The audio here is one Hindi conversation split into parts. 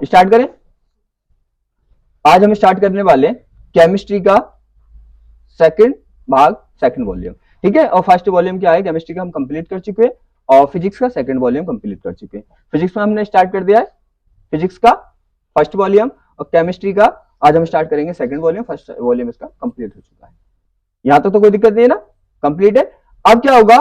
स्टार्ट करें। आज हम स्टार्ट करने वाले केमिस्ट्री का सेकंड भाग, सेकंड वॉल्यूम, ठीक है। और फर्स्ट वॉल्यूम क्या है केमिस्ट्री का हम कंप्लीट कर चुके हैं, और फिजिक्स का सेकंड वॉल्यूम कंप्लीट कर चुके हैं। फिजिक्स में हमने स्टार्ट कर दिया है फिजिक्स का फर्स्ट वॉल्यूम, और केमिस्ट्री का आज हम स्टार्ट करेंगे सेकंड वॉल्यूम। फर्स्ट वॉल्यूम इसका कंप्लीट हो चुका है, यहां तक तो कोई दिक्कत नहीं है ना, कंप्लीट है। अब क्या होगा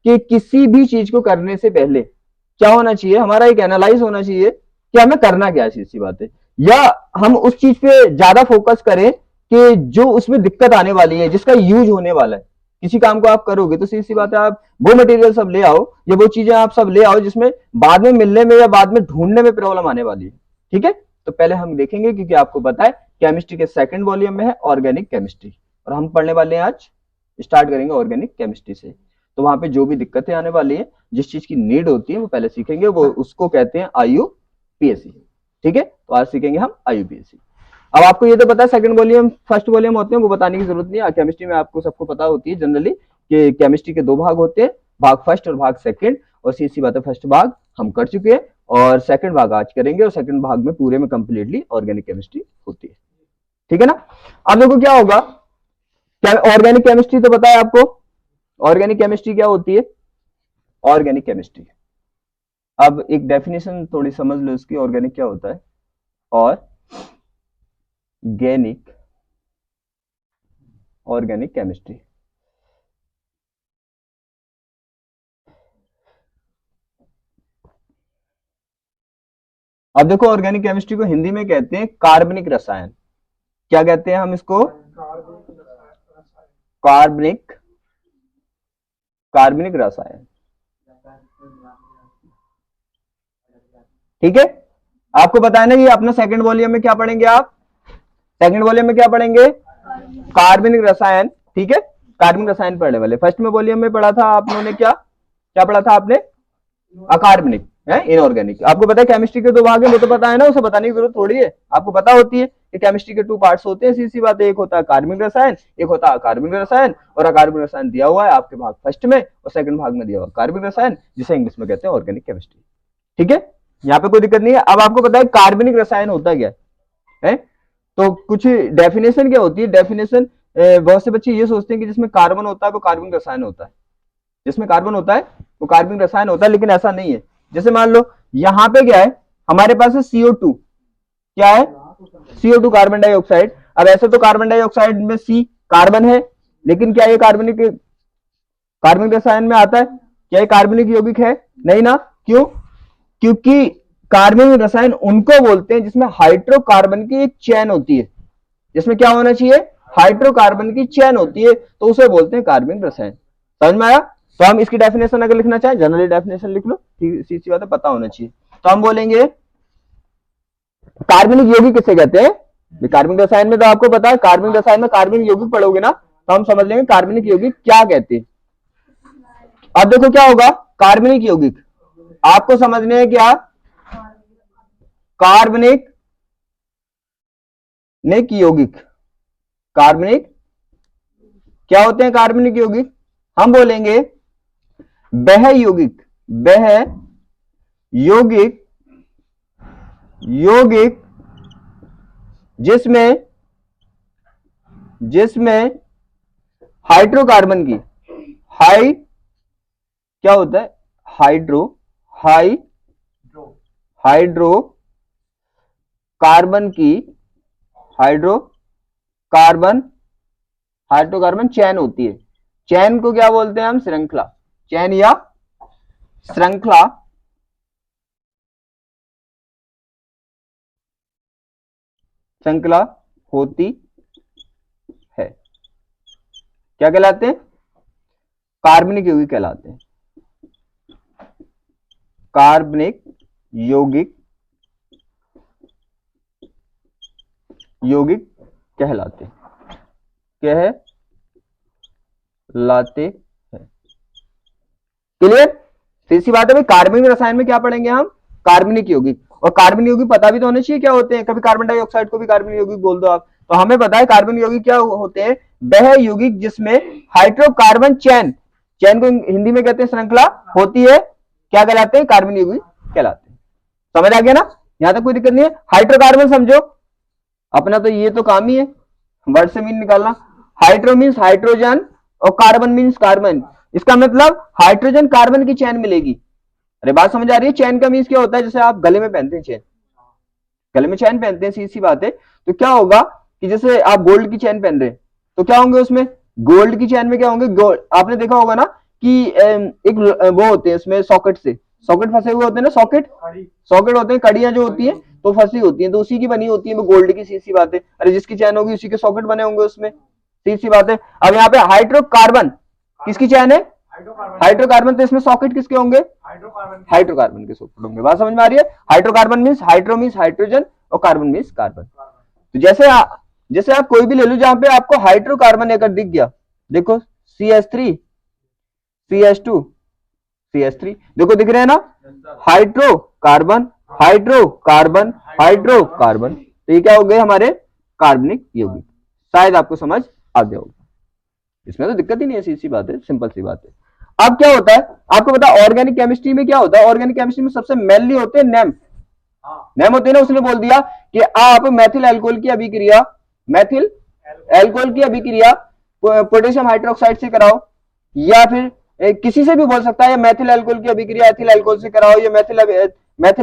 कि किसी भी चीज को करने से पहले क्या होना चाहिए, हमारा एक एनालाइज होना चाहिए कि हमें करना क्या है, सीधी सी बात है। या हम उस चीज पे ज्यादा फोकस करें कि जो उसमें दिक्कत आने वाली है, जिसका यूज होने वाला है। किसी काम को आप करोगे तो सीधी सी बात है, आप वो मटेरियल सब ले आओ या वो चीजें आप सब ले आओ जिसमें बाद में मिलने में या बाद में ढूंढने में प्रॉब्लम आने वाली है, ठीक है। तो पहले हम देखेंगे, क्योंकि आपको पता है केमिस्ट्री के सेकंड वॉल्यूम में है ऑर्गेनिक केमिस्ट्री, और हम पढ़ने वाले हैं आज, स्टार्ट करेंगे ऑर्गेनिक केमिस्ट्री से। तो वहां पे जो भी दिक्कतें आने वाली है, जिस चीज की नीड होती है वो पहले सीखेंगे, वो उसको कहते हैं IUPAC, ठीक है। तो आज सीखेंगे हम IUPAC। अब आपको ये तो पता है सेकंड वॉल्यूम फर्स्ट वॉल्यूम होते हैं, वो बताने की जरूरत नहीं है। केमिस्ट्री में आपको सबको पता होती है जनरली कि केमिस्ट्री के दो भाग होते हैं, भाग फर्स्ट और भाग सेकंड। और सीधी बात है, फर्स्ट भाग हम कर चुके हैं और सेकंड भाग आज करेंगे, और सेकंड भाग में पूरे में कंप्लीटली ऑर्गेनिक केमिस्ट्री होती है, ठीक है ना। अब देखो क्या होगा, ऑर्गेनिक केमिस्ट्री तो पता है आपको, ऑर्गेनिक केमिस्ट्री क्या होती है। ऑर्गेनिक केमिस्ट्री, अब एक डेफिनेशन थोड़ी समझ लो इसकी, ऑर्गेनिक क्या होता है। ऑर्गेनिक केमिस्ट्री, अब देखो ऑर्गेनिक केमिस्ट्री को हिंदी में कहते हैं कार्बनिक रसायन। क्या कहते हैं हम इसको, कार्बनिक कार्बनिक रसायन, ठीक है। आपको पता है ना, ये अपना सेकंड वॉल्यूम में क्या पढ़ेंगे आप, सेकंड वॉल्यूम में क्या पढ़ेंगे, कार्बनिक रसायन, ठीक है। कार्बनिक रसायन पढ़ने वाले, फर्स्ट में वॉल्यूम में पढ़ा था आप लोगों ने, क्या क्या पढ़ा था आपने, अकार्बनिक है, इनऑर्गेनिक। आपको पता है केमिस्ट्री के दो भाग है, वो तो पता है ना, उसे बताने की जरूरत थोड़ी है, आपको पता होती है कि केमिस्ट्री के 2 पार्ट्स होते हैं, सीधी बात है। एक होता है कार्बनिक रसायन, एक होता है अकार्बनिक रसायन। और अकार्बनिक रसायन दिया हुआ है आपके भाग फर्स्ट में, और सेकंड भाग में दिया हुआ कार्बनिक रसायन, जिसे इंग्लिश में कहते हैं ऑर्गेनिक केमिस्ट्री, ठीक है। यहाँ पे कोई दिक्कत नहीं है। अब आपको पता है कार्बनिक रसायन होता क्या है, तो कुछ डेफिनेशन क्या होती है। डेफिनेशन बहुत से बच्चे ये सोचते हैं कि जिसमें कार्बन होता है वो कार्बनिक रसायन होता है, जिसमें कार्बन होता है वो कार्बनिक रसायन होता है, लेकिन ऐसा नहीं है। जैसे मान लो यहाँ पे क्या है, हमारे पास है CO2, क्या है CO2 कार्बन डाइऑक्साइड। अब ऐसे तो कार्बन डाइऑक्साइड में C कार्बन है, लेकिन क्या ये कार्बनिक रसायन में आता है, क्या ये कार्बनिक यौगिक है, नहीं ना। क्यों, क्योंकि कार्बनिक रसायन उनको बोलते हैं जिसमें हाइड्रोकार्बन की एक चेन होती है, जिसमें क्या होना चाहिए, हाइड्रोकार्बन की चेन होती है, तो उसे बोलते हैं कार्बनिक रसायन। समझ में आया। तो हम इसकी डेफिनेशन अगर लिखना चाहें, जनरली डेफिनेशन लिख लो, सीधी बात है, पता होना चाहिए। तो हम बोलेंगे कार्बनिक यौगिक किसे कहते हैं। कार्बनिक रसायन में तो आपको पता है, कार्बनिक रसायन में कार्बनिक यौगिक पढ़ोगे ना, तो हम समझ लेंगे कार्बनिक यौगिक क्या कहते हैं। अब देखो क्या होगा, कार्बनिक यौगिक आपको समझने हैं क्या, कार्बनिक यौगिक, कार्बनिक क्या होते हैं कार्बनिक यौगिक, हम बोलेंगे वह यौगिक, जिसमें हाइड्रोकार्बन की क्या होता है, हाइड्रोकार्बन चैन होती है। चैन को क्या बोलते हैं हम, श्रृंखला, चैन या श्रृंखला होती है, क्या कहलाते हैं, कार्बनिक यौगिक कहलाते हैं, कार्बनिक यौगिक कहलाते हैं, क्लियर। तीसरी बात है भाई, कार्बनिक रसायन में क्या पढ़ेंगे हम, कार्बनिक यौगिक। और कार्बनिक यौगिक पता भी तो होने चाहिए क्या होते हैं, कभी कार्बन डाइऑक्साइड को भी कार्बनिक यौगिक बोल दो आप, तो हमें पता है कार्बनिक यौगिक क्या होते हैं, वह यौगिक जिसमें हाइड्रोकार्बन चैन को हिंदी में कहते हैं श्रृंखला होती है, क्या कहलाते हैं, कार्बनिक यौगिक कहलाते हैं। समझ आ गया ना। यहां तक कोई दिक्कत नहीं है। हाइड्रोकार्बन समझो, अपना तो ये तो काम ही है वर्ड से मीन निकालना। हाइड्रो मीन्स हाइड्रोजन और कार्बन मीन्स कार्बन। इसका मतलब हाइड्रोजन कार्बन की चैन मिलेगी। अरे बात समझ आ रही है? चैन का मीन्स क्या होता है? जैसे आप गले में पहनते हैं चैन, गले में चैन पहनते हैं, सीधी सी बात है। तो क्या होगा कि जैसे आप गोल्ड की चैन पहन रहे हैं तो क्या होंगे उसमें, गोल्ड की चैन में क्या होंगे, गोल्ड। आपने देखा होगा ना कि एक वो होते हैं उसमें सॉकेट से, सॉकेट फंसे हुए होते हैं ना, सॉकेट सॉकेट होते हैं, कड़ियां जो होती हैं तो फंसी होती हैं, तो उसी की बनी होती है वो गोल्ड की, सीधी सी बात है। अरे जिसकी चैन होगी उसी के सॉकेट बने होंगे उसमें, सीधी सी बात है। अब यहाँ पे हाइड्रोकार्बन किसकी चैन है? हाइड्रोकार्बन। तो इसमें सॉकेट किसके होंगे? हाइड्रोकार्बन के सॉकेट होंगे। बात समझ में आ रही है? हाइड्रोकार्बन मीन्स हाइड्रोजन और कार्बन मीन्स कार्बन। तो जैसे आप कोई भी ले लो जहां पे आपको हाइड्रोकार्बन अगर दिख गया, देखो CH3 CH2 CH3, देखो दिख रहे हैं ना, हाइड्रोकार्बन हाइड्रोकार्बन हाइड्रोकार्बन। तो ये क्या हो गए हमारे कार्बनिक यौगिक। शायद आपको समझ आ गया होगा, इसमें तो दिक्कत ही नहीं है, सीधी सी बात है, सिंपल सी बात है। अब क्या होता है आपको पता, ऑर्गेनिक केमिस्ट्री में क्या होता है? ऑर्गेनिक केमिस्ट्री में सबसे मेनली होते हैं नेम। नेम होते हैं ना, उसने बोल दिया कि आप मैथिल एल्कोहल की अभिक्रिया, मैथिल एल्कोहल की अभिक्रिया पोटेशियम हाइड्रोक्साइड से कराओ, या फिर किसी से भी बोल सकता है, मैथिल एल्कोहल की अभिक्रिया एथिल एल्कोहल से कराओ, या मैथिल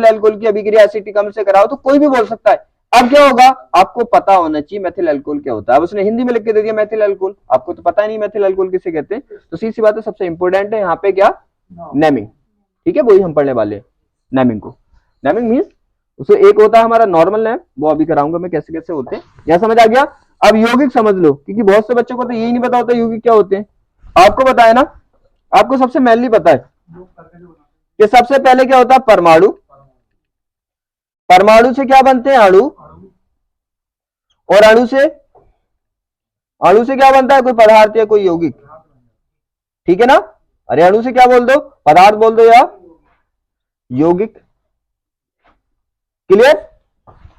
एल्कोहल की अभिक्रिया एसिटिक अम्ल से कराओ, तो कोई भी बोल सकता है। अब क्या होगा, आपको पता होना चाहिए मैथिल अल्कोहल क्या होता है। अब उसने हिंदी में लिख के दे दिया मैथिल अल्कोहल, आपको तो पता ही नहीं मैथिल अल्कोहल किसे कहते हैं। तो सीधी सी बात है, सबसे इंपॉर्टेंट है यहाँ पे क्या, नेमिंग। ठीक है, वही हम पढ़ने वाले नेमिंग को। नेमिंग मीन्स उसको एक होता है हमारा नॉर्मल नेम, वो अभी कराऊंगा मैं कैसे कैसे होते हैं, यहां समझ आ गया। अब यौगिक समझ लो, क्योंकि बहुत से बच्चों को तो यही नहीं पता होता यौगिक क्या होते हैं। आपको पता है ना, आपको सबसे मेनली पता है कि सबसे पहले क्या होता है, परमाणु। परमाणु से क्या बनते हैं, अणु। और अणु से क्या बनता है, कोई पदार्थ या कोई यौगिक। ठीक है ना? अरे अणु से क्या बोल दो, पदार्थ बोल दो या यौगिक। क्लियर?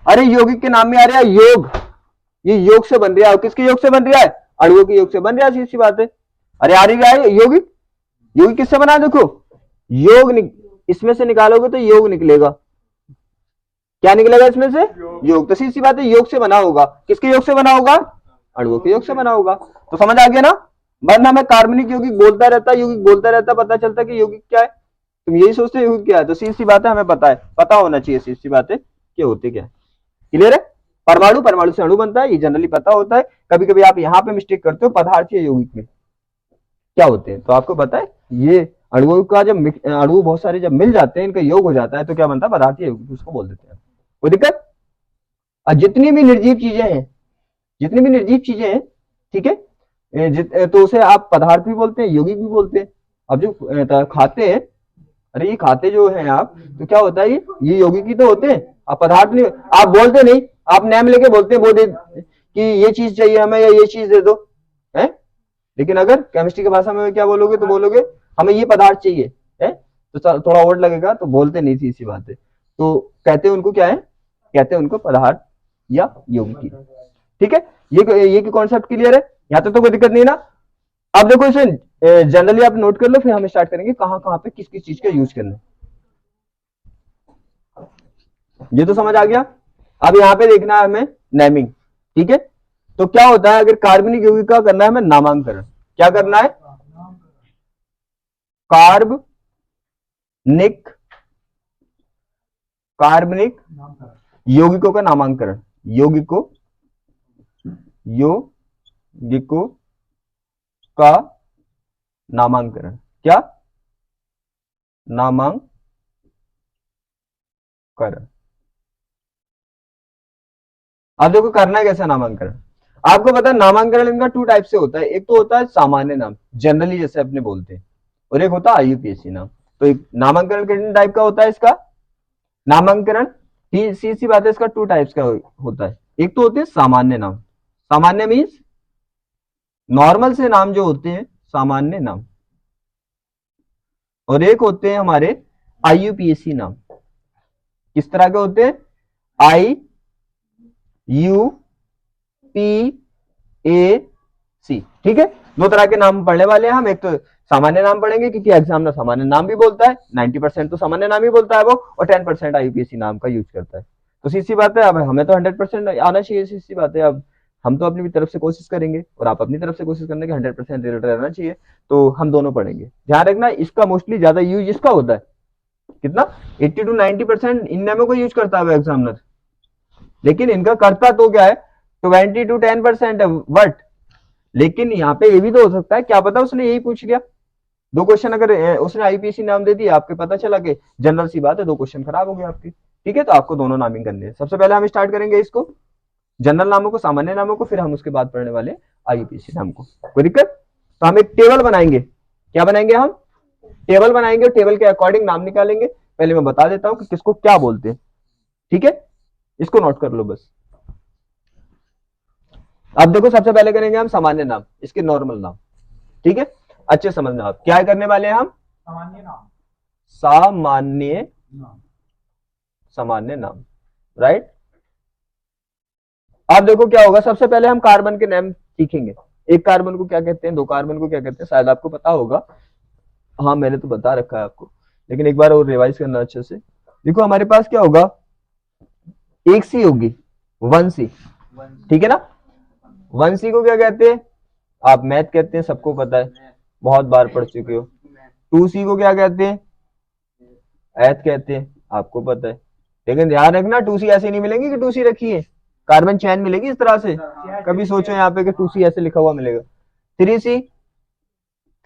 अरे यौगिक के नाम में आ रहा है योग, ये योग से बन रहा है। किसके योग से बन रहा है? अणुओं के योग से बन रहा है, सीधी सी बात है। अरे आ रही है यौगिक, यौगिक किससे बना है? देखो योग इसमें से निकालोगे तो योग निकलेगा। क्या निकलेगा इसमें से? योग। तो सीधी सी बात है, योग से बना होगा। किसके योग से बना होगा? अणुओं के योग से बना होगा। तो समझ आ गया ना? वरना मैं कार्बनिक यौगिक बोलता रहता, यौगिक बोलता रहता, पता चलता कि यौगिक क्या है, तुम यही सोचते यौगिक क्या है। तो सीधी सी बात है, हमें पता है, पता होना चाहिए सीधी सी बात है कि होते क्या है। क्लियर है? परमाणु से अणु बनता है, ये जनरली पता होता है। कभी कभी आप यहाँ पे मिस्टेक करते हो, पदार्थ या यौगिक में क्या होते हैं, तो आपको पता है ये अणुओं का जब अणु बहुत सारे जब मिल जाते हैं, इनका योग हो जाता है, तो क्या बनता है, पदार्थ या यौगिक, उसको बोल देते हैं। कोई दिक्कत? और जितनी भी निर्जीव चीजें हैं, जितनी भी निर्जीव चीजें हैं, ठीक है, तो उसे आप पदार्थ भी बोलते हैं, यौगिक भी बोलते हैं। अब जो खाते हैं, अरे ये खाते जो हैं आप, तो क्या होता है, ये यौगिक ही तो होते हैं। आप पदार्थ नहीं, आप बोलते नहीं, आप नेम लेके बोलते हैं, वो दे कि ये चीज चाहिए हमें या ये चीज दे दो, है। लेकिन अगर केमिस्ट्री की भाषा में क्या बोलोगे, तो बोलोगे हमें ये पदार्थ चाहिए, है। तो थोड़ा और लगेगा, तो बोलते नहीं थी, इसी बात है। तो कहते हैं उनको क्या है, कहते हैं उनको पदार्थ या यौगिक। ठीक है, ये कॉन्सेप्ट क्लियर है? यहाँ तक तो कोई दिक्कत नहीं ना? अब देखो इसे जनरली आप नोट कर लो, फिर हम स्टार्ट करेंगे कहां कहां पे किस किस चीज का यूज करना है। ये तो समझ आ गया। अब यहाँ पे देखना है हमें नेमिंग। ठीक है, तो क्या होता है, अगर कार्बनिक यौगिक का करना है हमें नामांकन। क्या करना है? कार्बनिक यौगिकों का नामांकन। यौगिकों का नामांकन। क्या? नामांकन। अब देखो करना है कैसा नामांकन। आपको पता है नामांकन इनका 2 टाइप से होता है। एक तो होता है सामान्य नाम, जनरली जैसे अपने बोलते हैं, और एक होता है IUPAC नाम। तो एक नामांकन कितने टाइप का होता है इसका? नामांकन सी बात है, इसका 2 टाइप्स का होता है। एक तो होते हैं सामान्य नाम, सामान्य मीन्स नॉर्मल से नाम जो होते हैं, सामान्य नाम। और एक होते हैं हमारे IUPAC नाम। किस तरह के होते हैं? IUPAC। ठीक है, दो तरह के नाम पढ़ने वाले हैं हम, एक तो सामान्य नाम पढ़ेंगे क्योंकि एग्जामिनर सामान्य नाम भी बोलता है, 90% तो सामान्य नाम ही बोलता है वो, और 10% आईयूपीएसी नाम का यूज करता है। तो सीधी बात है, अब हमें तो 100% आना चाहिए, सीधी बात है। अब हम तो अपनी तरफ से कोशिश करेंगे और आप अपनी तरफ से कोशिश करने के 100% रिजल्ट रहना चाहिए, तो हम दोनों पढ़ेंगे। ध्यान रखना इसका मोस्टली ज्यादा यूज इसका होता है, कितना 80 to 90% इन नामों को यूज करता है एग्जामिनर, लेकिन इनका करता तो क्या है 20 to 10% है बट, लेकिन यहाँ पे ये भी तो हो सकता है, क्या पता उसने यही पूछ लिया, दो क्वेश्चन अगर उसने आईपीएससी नाम दे दिया, आपके पता चला कि जनरल सी बात है, दो क्वेश्चन खराब हो गए आपके। ठीक है, तो आपको दोनों नामिंग करने हैं। सबसे पहले हम स्टार्ट करेंगे इसको, जनरल नामों को, सामान्य नामों को, फिर हम उसके बाद पढ़ने वाले आईपीएससी नाम को। कोई दिक्कत? तो हम एक टेबल बनाएंगे। क्या बनाएंगे हम? टेबल बनाएंगे, और टेबल के अकॉर्डिंग नाम निकालेंगे। पहले मैं बता देता हूं कि किसको क्या बोलते हैं, ठीक है, इसको नोट कर लो बस। अब देखो, सबसे पहले करेंगे हम सामान्य नाम, इसके नॉर्मल नाम, ठीक है, अच्छे समझना। आप क्या करने वाले हैं? हम सामान्य नाम, सामान्य सामान्य नाम, राइट। अब देखो क्या होगा, सबसे पहले हम कार्बन के नाम सीखेंगे। एक कार्बन को क्या कहते हैं, दो कार्बन को क्या कहते हैं, शायद आपको पता होगा, हाँ मैंने तो बता रखा है आपको, लेकिन एक बार और रिवाइज करना अच्छे से। देखो हमारे पास क्या होगा, एक सी होगी, वन सी, ठीक है ना। वन सी को क्या कहते हैं, आप मैथ कहते हैं, सबको पता है, बहुत बार पढ़ चुके हो। टू सी को क्या कहते हैं, एथ कहते हैं, आपको पता है। लेकिन ध्यान रखना, टू सी ऐसे नहीं मिलेंगी कि टू सी रखी है, कार्बन चैन मिलेगी इस तरह से। कभी सोचो यहाँ पे कि टू सी ऐसे लिखा हुआ मिलेगा। थ्री सी,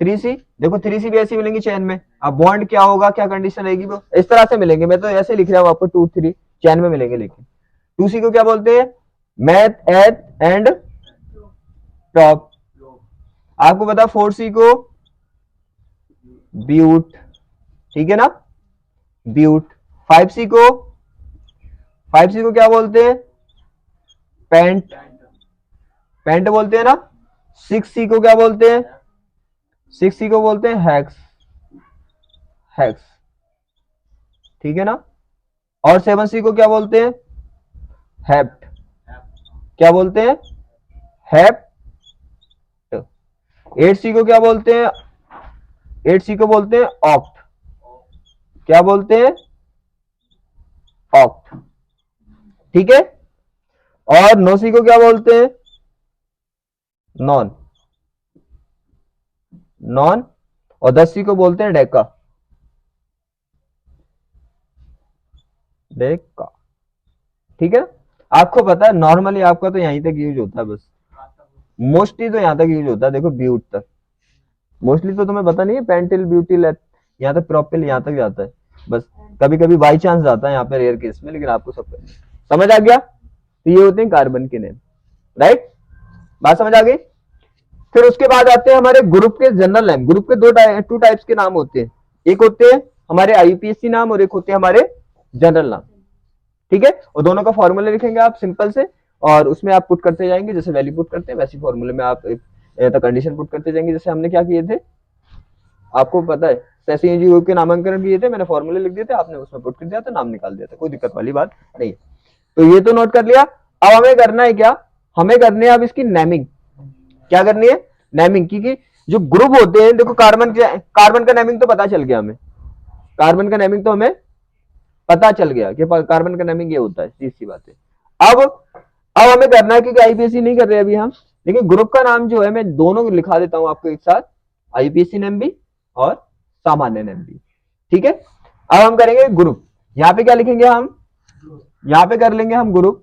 थ्री सी देखो, थ्री सी भी ऐसी मिलेंगी चैन में। अब बॉन्ड क्या होगा, क्या कंडीशन रहेगी, वो इस तरह से मिलेंगे। मैं तो ऐसे लिख रहा हूँ आपको, टू थ्री चैन में मिलेंगे। लेकिन टू सी को क्या बोलते हैं, मैथ, एथ एंड टॉप। आपको पता, फोर सी को ब्यूट, ठीक है ना, ब्यूट। फाइव सी को, फाइव सी को क्या बोलते हैं, पेंट, पेंट बोलते हैं ना। सिक्स सी को क्या बोलते हैं, सिक्स सी को बोलते हैं हेक्स, हेक्स, ठीक है ना। और सेवन सी को क्या बोलते हैं, हेप्ट, क्या बोलते हैं, हेप्ट। एट सी को क्या बोलते हैं, एट सी को बोलते हैं ऑक्ट, क्या बोलते हैं, ऑक्ट, ठीक है। और नौ सी को क्या बोलते हैं, नॉन, नॉन। और 10 को बोलते हैं डेका, डेका, ठीक है। आपको पता है नॉर्मली आपका तो यहीं तक यूज होता है बस, मोस्टली तो यहां तक यूज होता है, देखो ब्यूट तक। मोस्टली तो तुम्हें पता नहीं है, पेंटिल, ब्यूटिल, यहाँ तक, प्रोपिल यहाँ तक जाता है बस। कभी कभी बाई चांस जाता है यहाँ पे रेयर केस में, लेकिन आपको सब समझ आ गया। तो ये होते हैं कार्बन के नेम, राइट, बात समझ आ गई। फिर उसके बाद आते हैं हमारे ग्रुप के जनरल नेम। ग्रुप के टू टाइप्स के नाम होते हैं, एक होते हैं हमारे आईयूपीएससी नाम और एक होते हैं हमारे जनरल नाम, ठीक है। और दोनों का फॉर्मूला लिखेंगे आप सिंपल से, और उसमें आप पुट करते जाएंगे, जैसे वैल्यू पुट करते हैं वैसे फॉर्मूले में आप कंडीशन पुट करते जाएंगे, जैसे हमने क्या किए थे, आपको पता है, जैसे जी के नामांकन किए थे, मैंने फॉर्मूले लिख दिए थे, आपने उसमें पुट कर दिया था, नाम निकाल दिया था, कोई दिक्कत वाली बात नहीं है। तो ये तो नोट कर लिया। अब हमें करना है क्या, हमें करनी है अब इसकी नेमिंग। क्या करनी है, नेमिंग, क्योंकि जो ग्रुप होते हैं, देखो कार्बन का नेमिंग तो पता चल गया हमें, कार्बन का नेमिंग तो हमें पता चल गया कि कार्बन का नेमिंग ये होता है, सीधी बात है। अब हमें करना है, क्योंकि आईपीएससी नहीं कर रहे अभी हम, लेकिन ग्रुप का नाम जो है मैं दोनों लिखा देता हूं आपको एक साथ, आईपीएससी नेम भी और सामान्य नेम भी, ठीक है। अब हम करेंगे ग्रुप, यहां पे क्या लिखेंगे हम, यहां पे कर लेंगे हम ग्रुप,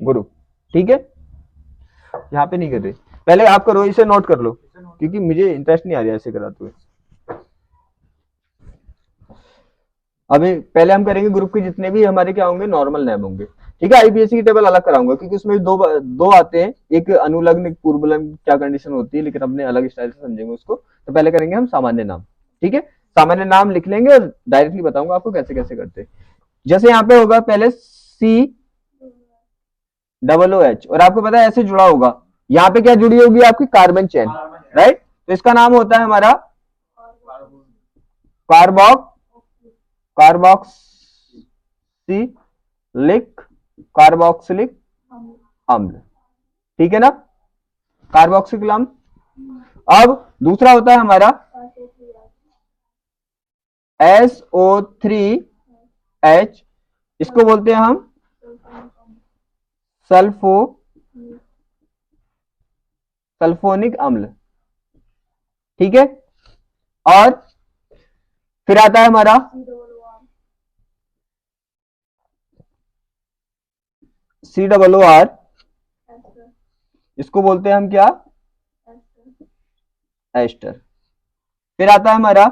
ग्रुप, ठीक है। यहां पे नहीं कर रहे, पहले आप करो, इसे नोट कर लो, क्योंकि मुझे इंटरेस्ट नहीं आ रहा ऐसे कराते हुए। अभी पहले हम करेंगे ग्रुप के जितने भी हमारे क्या होंगे, नॉर्मल नेम होंगे, ठीक है। आईपीएससी की टेबल अलग कराऊंगा, क्योंकि उसमें दो आते हैं, एक अनुलग्न, एक पूर्वलग्न, क्या कंडीशन होती है, लेकिन अपने अलग स्टाइल से समझेंगे उसको। तो पहले करेंगे हम सामान्य नाम, ठीक है। सामान्य नाम लिख लेंगे और डायरेक्टली बताऊंगा आपको कैसे कैसे करते हैं। जैसे यहाँ पे होगा पहले COOH, और आपको पता है ऐसे जुड़ा होगा, यहाँ पे क्या जुड़ी होगी आपकी, कार्बन चेन, राइट। तो इसका नाम होता है हमारा कार्बोक्सिलिक, कार्बोक्सिलिक अम्ल, ठीक है ना, कार्बोक्सिलिक अम्ल, अब दूसरा होता है हमारा SO3H, इसको बोलते हैं हम सल्फोनिक अम्ल, ठीक है। और फिर आता है हमारा COOR, इसको बोलते हैं हम क्या, एस्टर। फिर आता है हमारा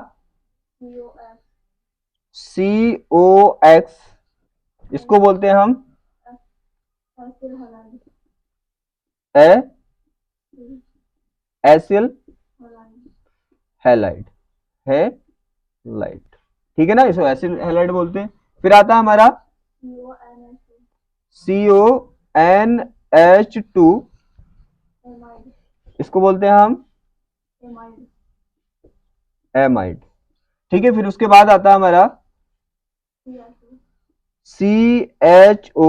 COX, इसको बोलते हैं हम एसिल हैलाइड, ठीक है ना, इसको एसिल हैलाइड बोलते हैं। फिर आता है हमारा CONH2, इसको बोलते हैं हम एमाइड, ठीक है। फिर उसके बाद आता है हमारा CHO,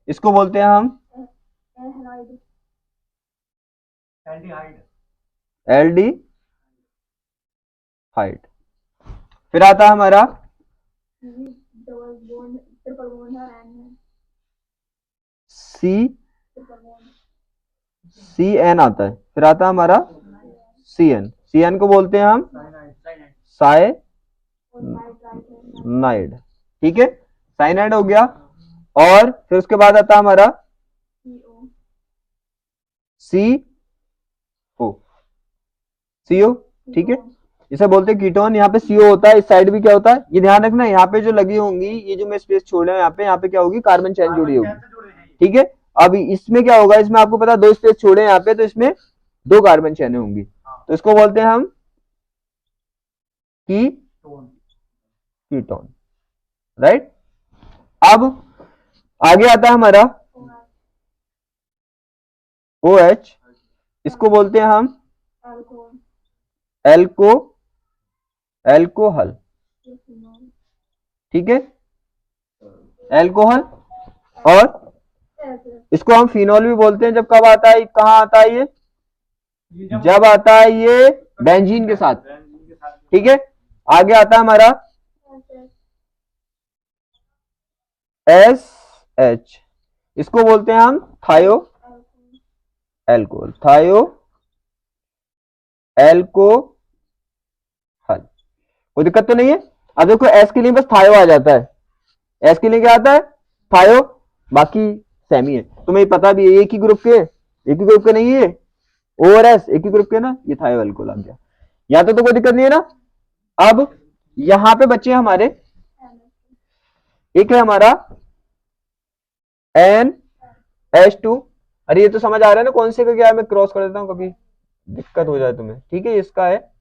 इसको बोलते हैं हम एल्डिहाइड। फिर आता है हमारा CN आता है। फिर आता है हमारा CN को बोलते हैं हम साइनाइड, ठीक है, साइनाइड हो गया। और फिर उसके बाद आता है हमारा CO, ठीक है, इसे बोलते हैं कीटोन। यहाँ पे CO होता है, इस साइड भी क्या होता है, ये ध्यान रखना, यहाँ पे जो लगी होंगी, ये जो मैं स्पेस छोड़ रहा हूँ यहाँ पे क्या होगी, कार्बन चैन जुड़ी होगी, ठीक है। अब इसमें क्या होगा, इसमें आपको पता 2 स्पेस छोड़े यहाँ पे, तो इसमें 2 कार्बन चैनें होंगी, तो इसको बोलते हैं हम कीटोन, राइट। अब आगे आता है हमारा OH, इसको बोलते हैं हम एल्कोहल, ठीक है, एल्कोहल। और इसको हम फिनॉल भी बोलते हैं। जब कब आता है, कहाँ आता है ये, जब आता है ये बेंजीन के साथ, ठीक है। आगे आता है हमारा SH, इसको बोलते हैं हम थायो एल्कोहल, कोई दिक्कत तो नहीं है। अब देखो एस के लिए बस थायो आ जाता है, एस के लिए क्या आता है, थायो, बाकी सेमी है, तुम्हें पता भी है, एक ही ग्रुप के नहीं है, O और S एक ही ग्रुप के ना, ये थायो एल्कोहल आ गया, यहाँ तो कोई दिक्कत नहीं है ना। अब यहां पे बच्चे हमारे एक है हमारा NH2, अरे ये तो समझ आ रहा है ना कौन से का क्या है, मैं क्रॉस कर देता हूं कभी दिक्कत हो जाए तुम्हें, ठीक है। ये इसका है,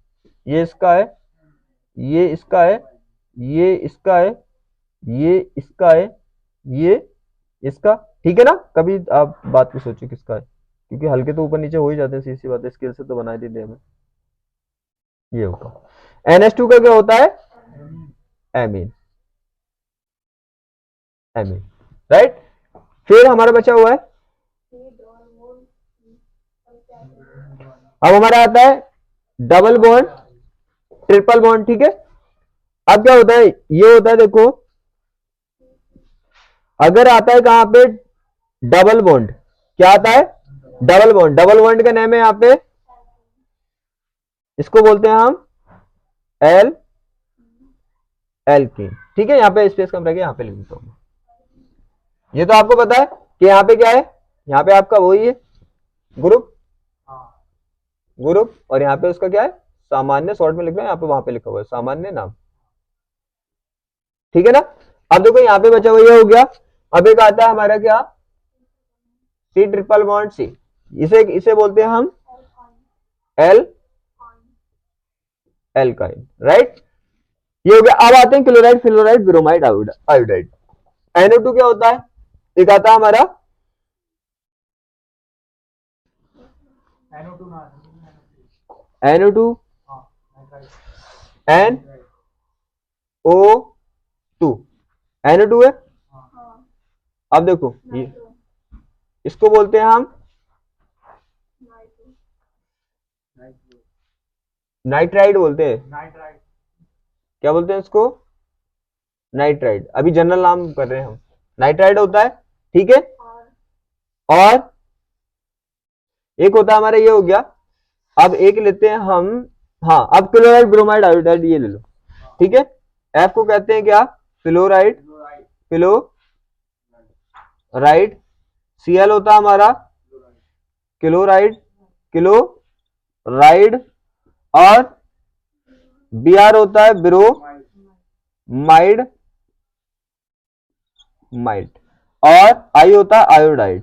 ये इसका है, ये इसका है, ये इसका है, ये इसका है, ये इसका, ठीक है ना। कभी आप बात को सोचो किसका है, क्योंकि हल्के तो ऊपर नीचे हो ही जाते हैं, सीधी सी बात है, स्केल से तो बना ही देते हमें। ये होगा NH2 का क्या होता है, एमीन, राइट। फिर हमारा बचा हुआ है, अब हमारा आता है डबल बॉन्ड, ट्रिपल बॉन्ड, ठीक है। अब क्या होता है, ये होता है, देखो अगर आता है कहां पे डबल बॉन्ड, क्या आता है, डबल बॉन्ड का नेम है यहाँ पे, इसको बोलते हैं हम एल्कीन, ठीक है। यहाँ पे स्पेस कम रखे, यहाँ पे लिख देता हूं। ये तो आपको पता है कि यहाँ पे क्या है, यहाँ पे आपका वही है ग्रुप, और यहाँ पे उसका क्या है, सामान्य, शॉर्ट में लिखना है, यहाँ पे वहां पे लिखा हुआ है सामान्य नाम, ठीक है ना। अब देखो यहाँ पे बचा हुआ ये हो गया। अब एक आता है हमारा क्या, C, इसे बोलते हैं हम एल्काइन, राइट। ये हो गया। अब आते हैं chloride, fluoride, bromide, iodide. NO2 क्या होता है, एक आता है हमारा NO2 NO2 NO2 है। अब देखो ये, इसको बोलते हैं हम नाइट्राइड बोलते हैं, क्या बोलते हैं इसको, नाइट्राइड। अभी जनरल नाम कर रहे हैं हम, नाइट्राइड होता है, ठीक है। और एक होता है हमारा, ये हो गया। अब एक लेते हैं हम, हाँ, अब क्लोराइड ब्रोमाइड आयोडाइड ये ले लो, ठीक है। एफ को कहते हैं क्या, फ्लोराइड, फ्लोराइड। सीएल होता है हमारा क्लोराइड, क्लोराइड। और बीआर होता है ब्रोमाइड, माइड। और आई होता है आयोडाइड,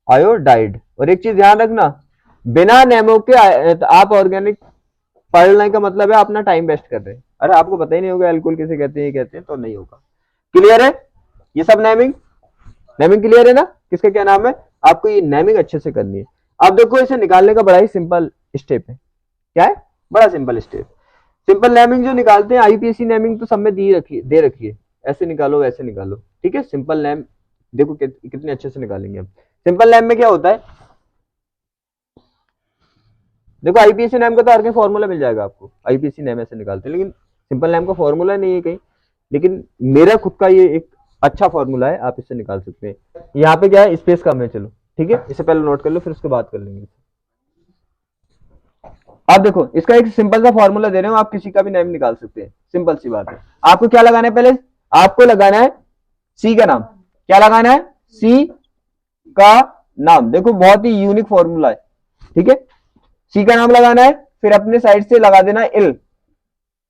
आयोडाइड। और एक चीज ध्यान रखना, बिना नेमो के आप ऑर्गेनिक पढ़ने का मतलब है अपना टाइम वेस्ट कर रहे हैं। अरे आपको पता ही नहीं होगा एल्कोहल किसे कहते हैं, ये कहते हैं, तो नहीं होगा। क्लियर है ये सब, नेमिंग क्लियर है ना, किसका क्या नाम है। आपको ये नेमिंग अच्छे से करनी है। अब देखो इसे निकालने का बड़ा ही सिंपल स्टेप है। क्या है, बड़ा सिंपल स्टेप। सिंपल नेमिंग जो निकालते हैं, आईपीएससी नेमिंग तो सब में दे रखी है, ऐसे निकालो वैसे निकालो, ठीक है। सिंपल नेम देखो कितने अच्छे से निकालेंगे हम। सिंपल नेम में क्या होता है, देखो आईपीएससी नेम का तो हर कहीं फॉर्मूला मिल जाएगा आपको, आईपीएससी नेम ऐसे निकालते हैं, लेकिन सिंपल नेम का फॉर्मूला नहीं है कहीं, लेकिन मेरा खुद का ये एक अच्छा फॉर्मूला है, आप इससे निकाल सकते हैं। यहाँ पे क्या है, स्पेस कम है, चलो ठीक है, इसे पहले नोट कर लो, फिर उसके बाद कर लेंगे। अब देखो इसका एक सिंपल सा फॉर्मूला दे रहे हो, आप किसी का भी नेम निकाल सकते हैं, सिंपल सी बात है। आपको क्या लगाना है, पहले आपको लगाना है सी का नाम। क्या लगाना है, सी का नाम। देखो बहुत ही यूनिक फॉर्मूला है, ठीक है। सी का नाम लगाना है, फिर अपने साइड से लगा देना है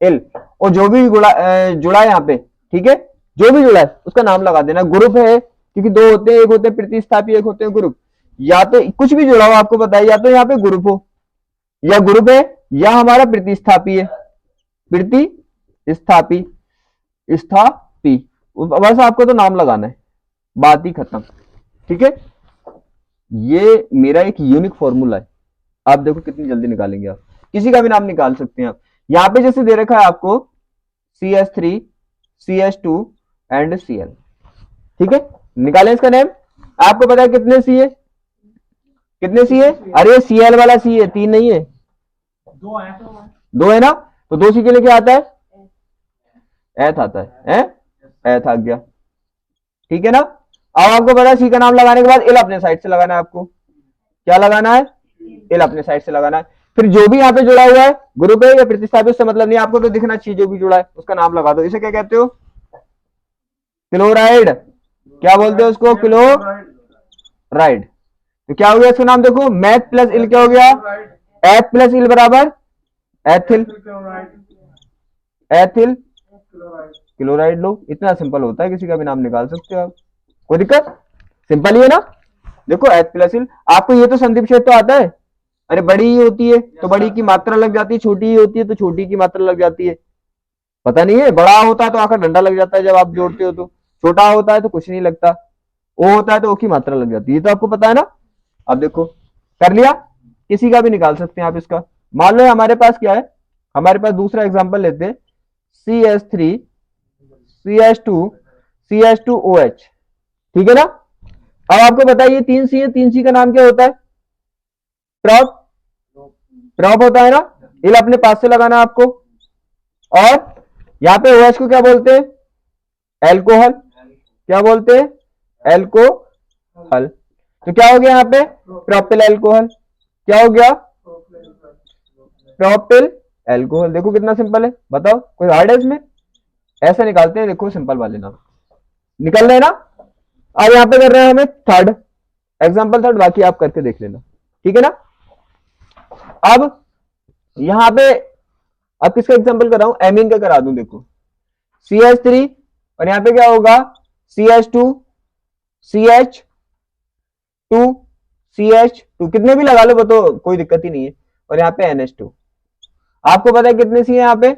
एल, और जो भी जुड़ा है यहाँ पे, ठीक है, जो भी जुड़ा है उसका नाम लगा देना। ग्रुप है क्योंकि दो होते हैं, एक होते हैं प्रतिस्थापी, एक होते हैं ग्रुप। या तो कुछ भी जुड़ा हो आपको बताइए, या तो यहाँ पे ग्रुप हो, या ग्रुप है, या हमारा प्रतिस्थापी है, प्रतिस्थापी बस आपको तो नाम लगाना है, बात ही खत्म, ठीक है। ये मेरा एक यूनिक फॉर्मूला है, आप देखो कितनी जल्दी निकालेंगे। आप किसी का भी नाम निकाल सकते हैं। आप यहां पे जैसे दे रखा है आपको CH3, CH2 एंड Cl, ठीक है। निकालें इसका नेम। आपको पता है कितने सी है, अरे Cl वाला सी है, 3 नहीं है, 2 है ना, तो 2 सी के लिए क्या आता है, एथ आता है, एथ आ गया, ठीक है ना। अब आपको पता है सी का नाम लगाने के बाद एल अपने साइड से लगाना है। आपको क्या लगाना है, एल अपने साइड से लगाना है। फिर जो भी यहाँ पे जुड़ा हुआ है, ग्रुप है या प्रतिस्थापित, उससे मतलब नहीं, आपको तो दिखना चाहिए जो भी जुड़ा है उसका नाम लगा दो। इसे क्या कहते हो, क्लोराइड। क्या बोलते हो उसको, क्लोराइड। तो क्या हो गया इसका नाम, देखो मैथ प्लस इल क्या हो गया, एथ प्लस इल बराबर एथिल, क्लोराइड लो। इतना सिंपल होता है, किसी का भी नाम निकाल सकते हो आप, कोई दिक्कत, सिंपल ही है ना। देखो एथ प्लस इल, आपको ये तो संदीप क्षेत्र तो आता है। अरे बड़ी ही होती है तो बड़ी की मात्रा लग जाती है, छोटी ही होती है तो छोटी की मात्रा लग जाती है। पता नहीं है, बड़ा होता है तो आखिर डंडा लग जाता है जब आप जोड़ते हो, तो छोटा होता है तो कुछ नहीं लगता, ओ होता है तो ओ की मात्रा लग जाती है, ये तो आपको पता है ना। अब देखो कर लिया, किसी का भी निकाल सकते हैं आप इसका। मान लो हमारे पास क्या है, हमारे पास दूसरा एग्जांपल लेते हैं, CH3, CH2, CH2OH, ठीक है ना। अब आपको बताइए 3 सी है, 3 सी का नाम क्या होता है, प्रॉप, होता है ना। इल अपने पास से लगाना आपको। और यहां पे OH को क्या बोलते हैं, एल्कोहल। क्या बोलते हैं, एल्कोहल। तो क्या हो गया यहाँ पे, प्रोपिल एल्कोहल। क्या हो गया, प्रोपिल एल्कोहल। देखो कितना सिंपल है, बताओ कोई हार्ड है इसमें, ऐसे निकालते हैं। देखो सिंपल वाले नाम निकल रहे हैं ना। अब यहाँ पे कर रहे हैं हमें थर्ड एग्जांपल, थर्ड, बाकी आप करके देख लेना, ठीक है ना। अब यहां पे अब किसका एग्जांपल कर रहा हूं, एमीन का करा दूं। देखो CH3 और यहां पे क्या होगा, CH2, CH2, CH2, कितने भी लगा लो बताओ, कोई दिक्कत ही नहीं है। और यहाँ पे NH2। आपको पता है कितने सी है यहाँ पे,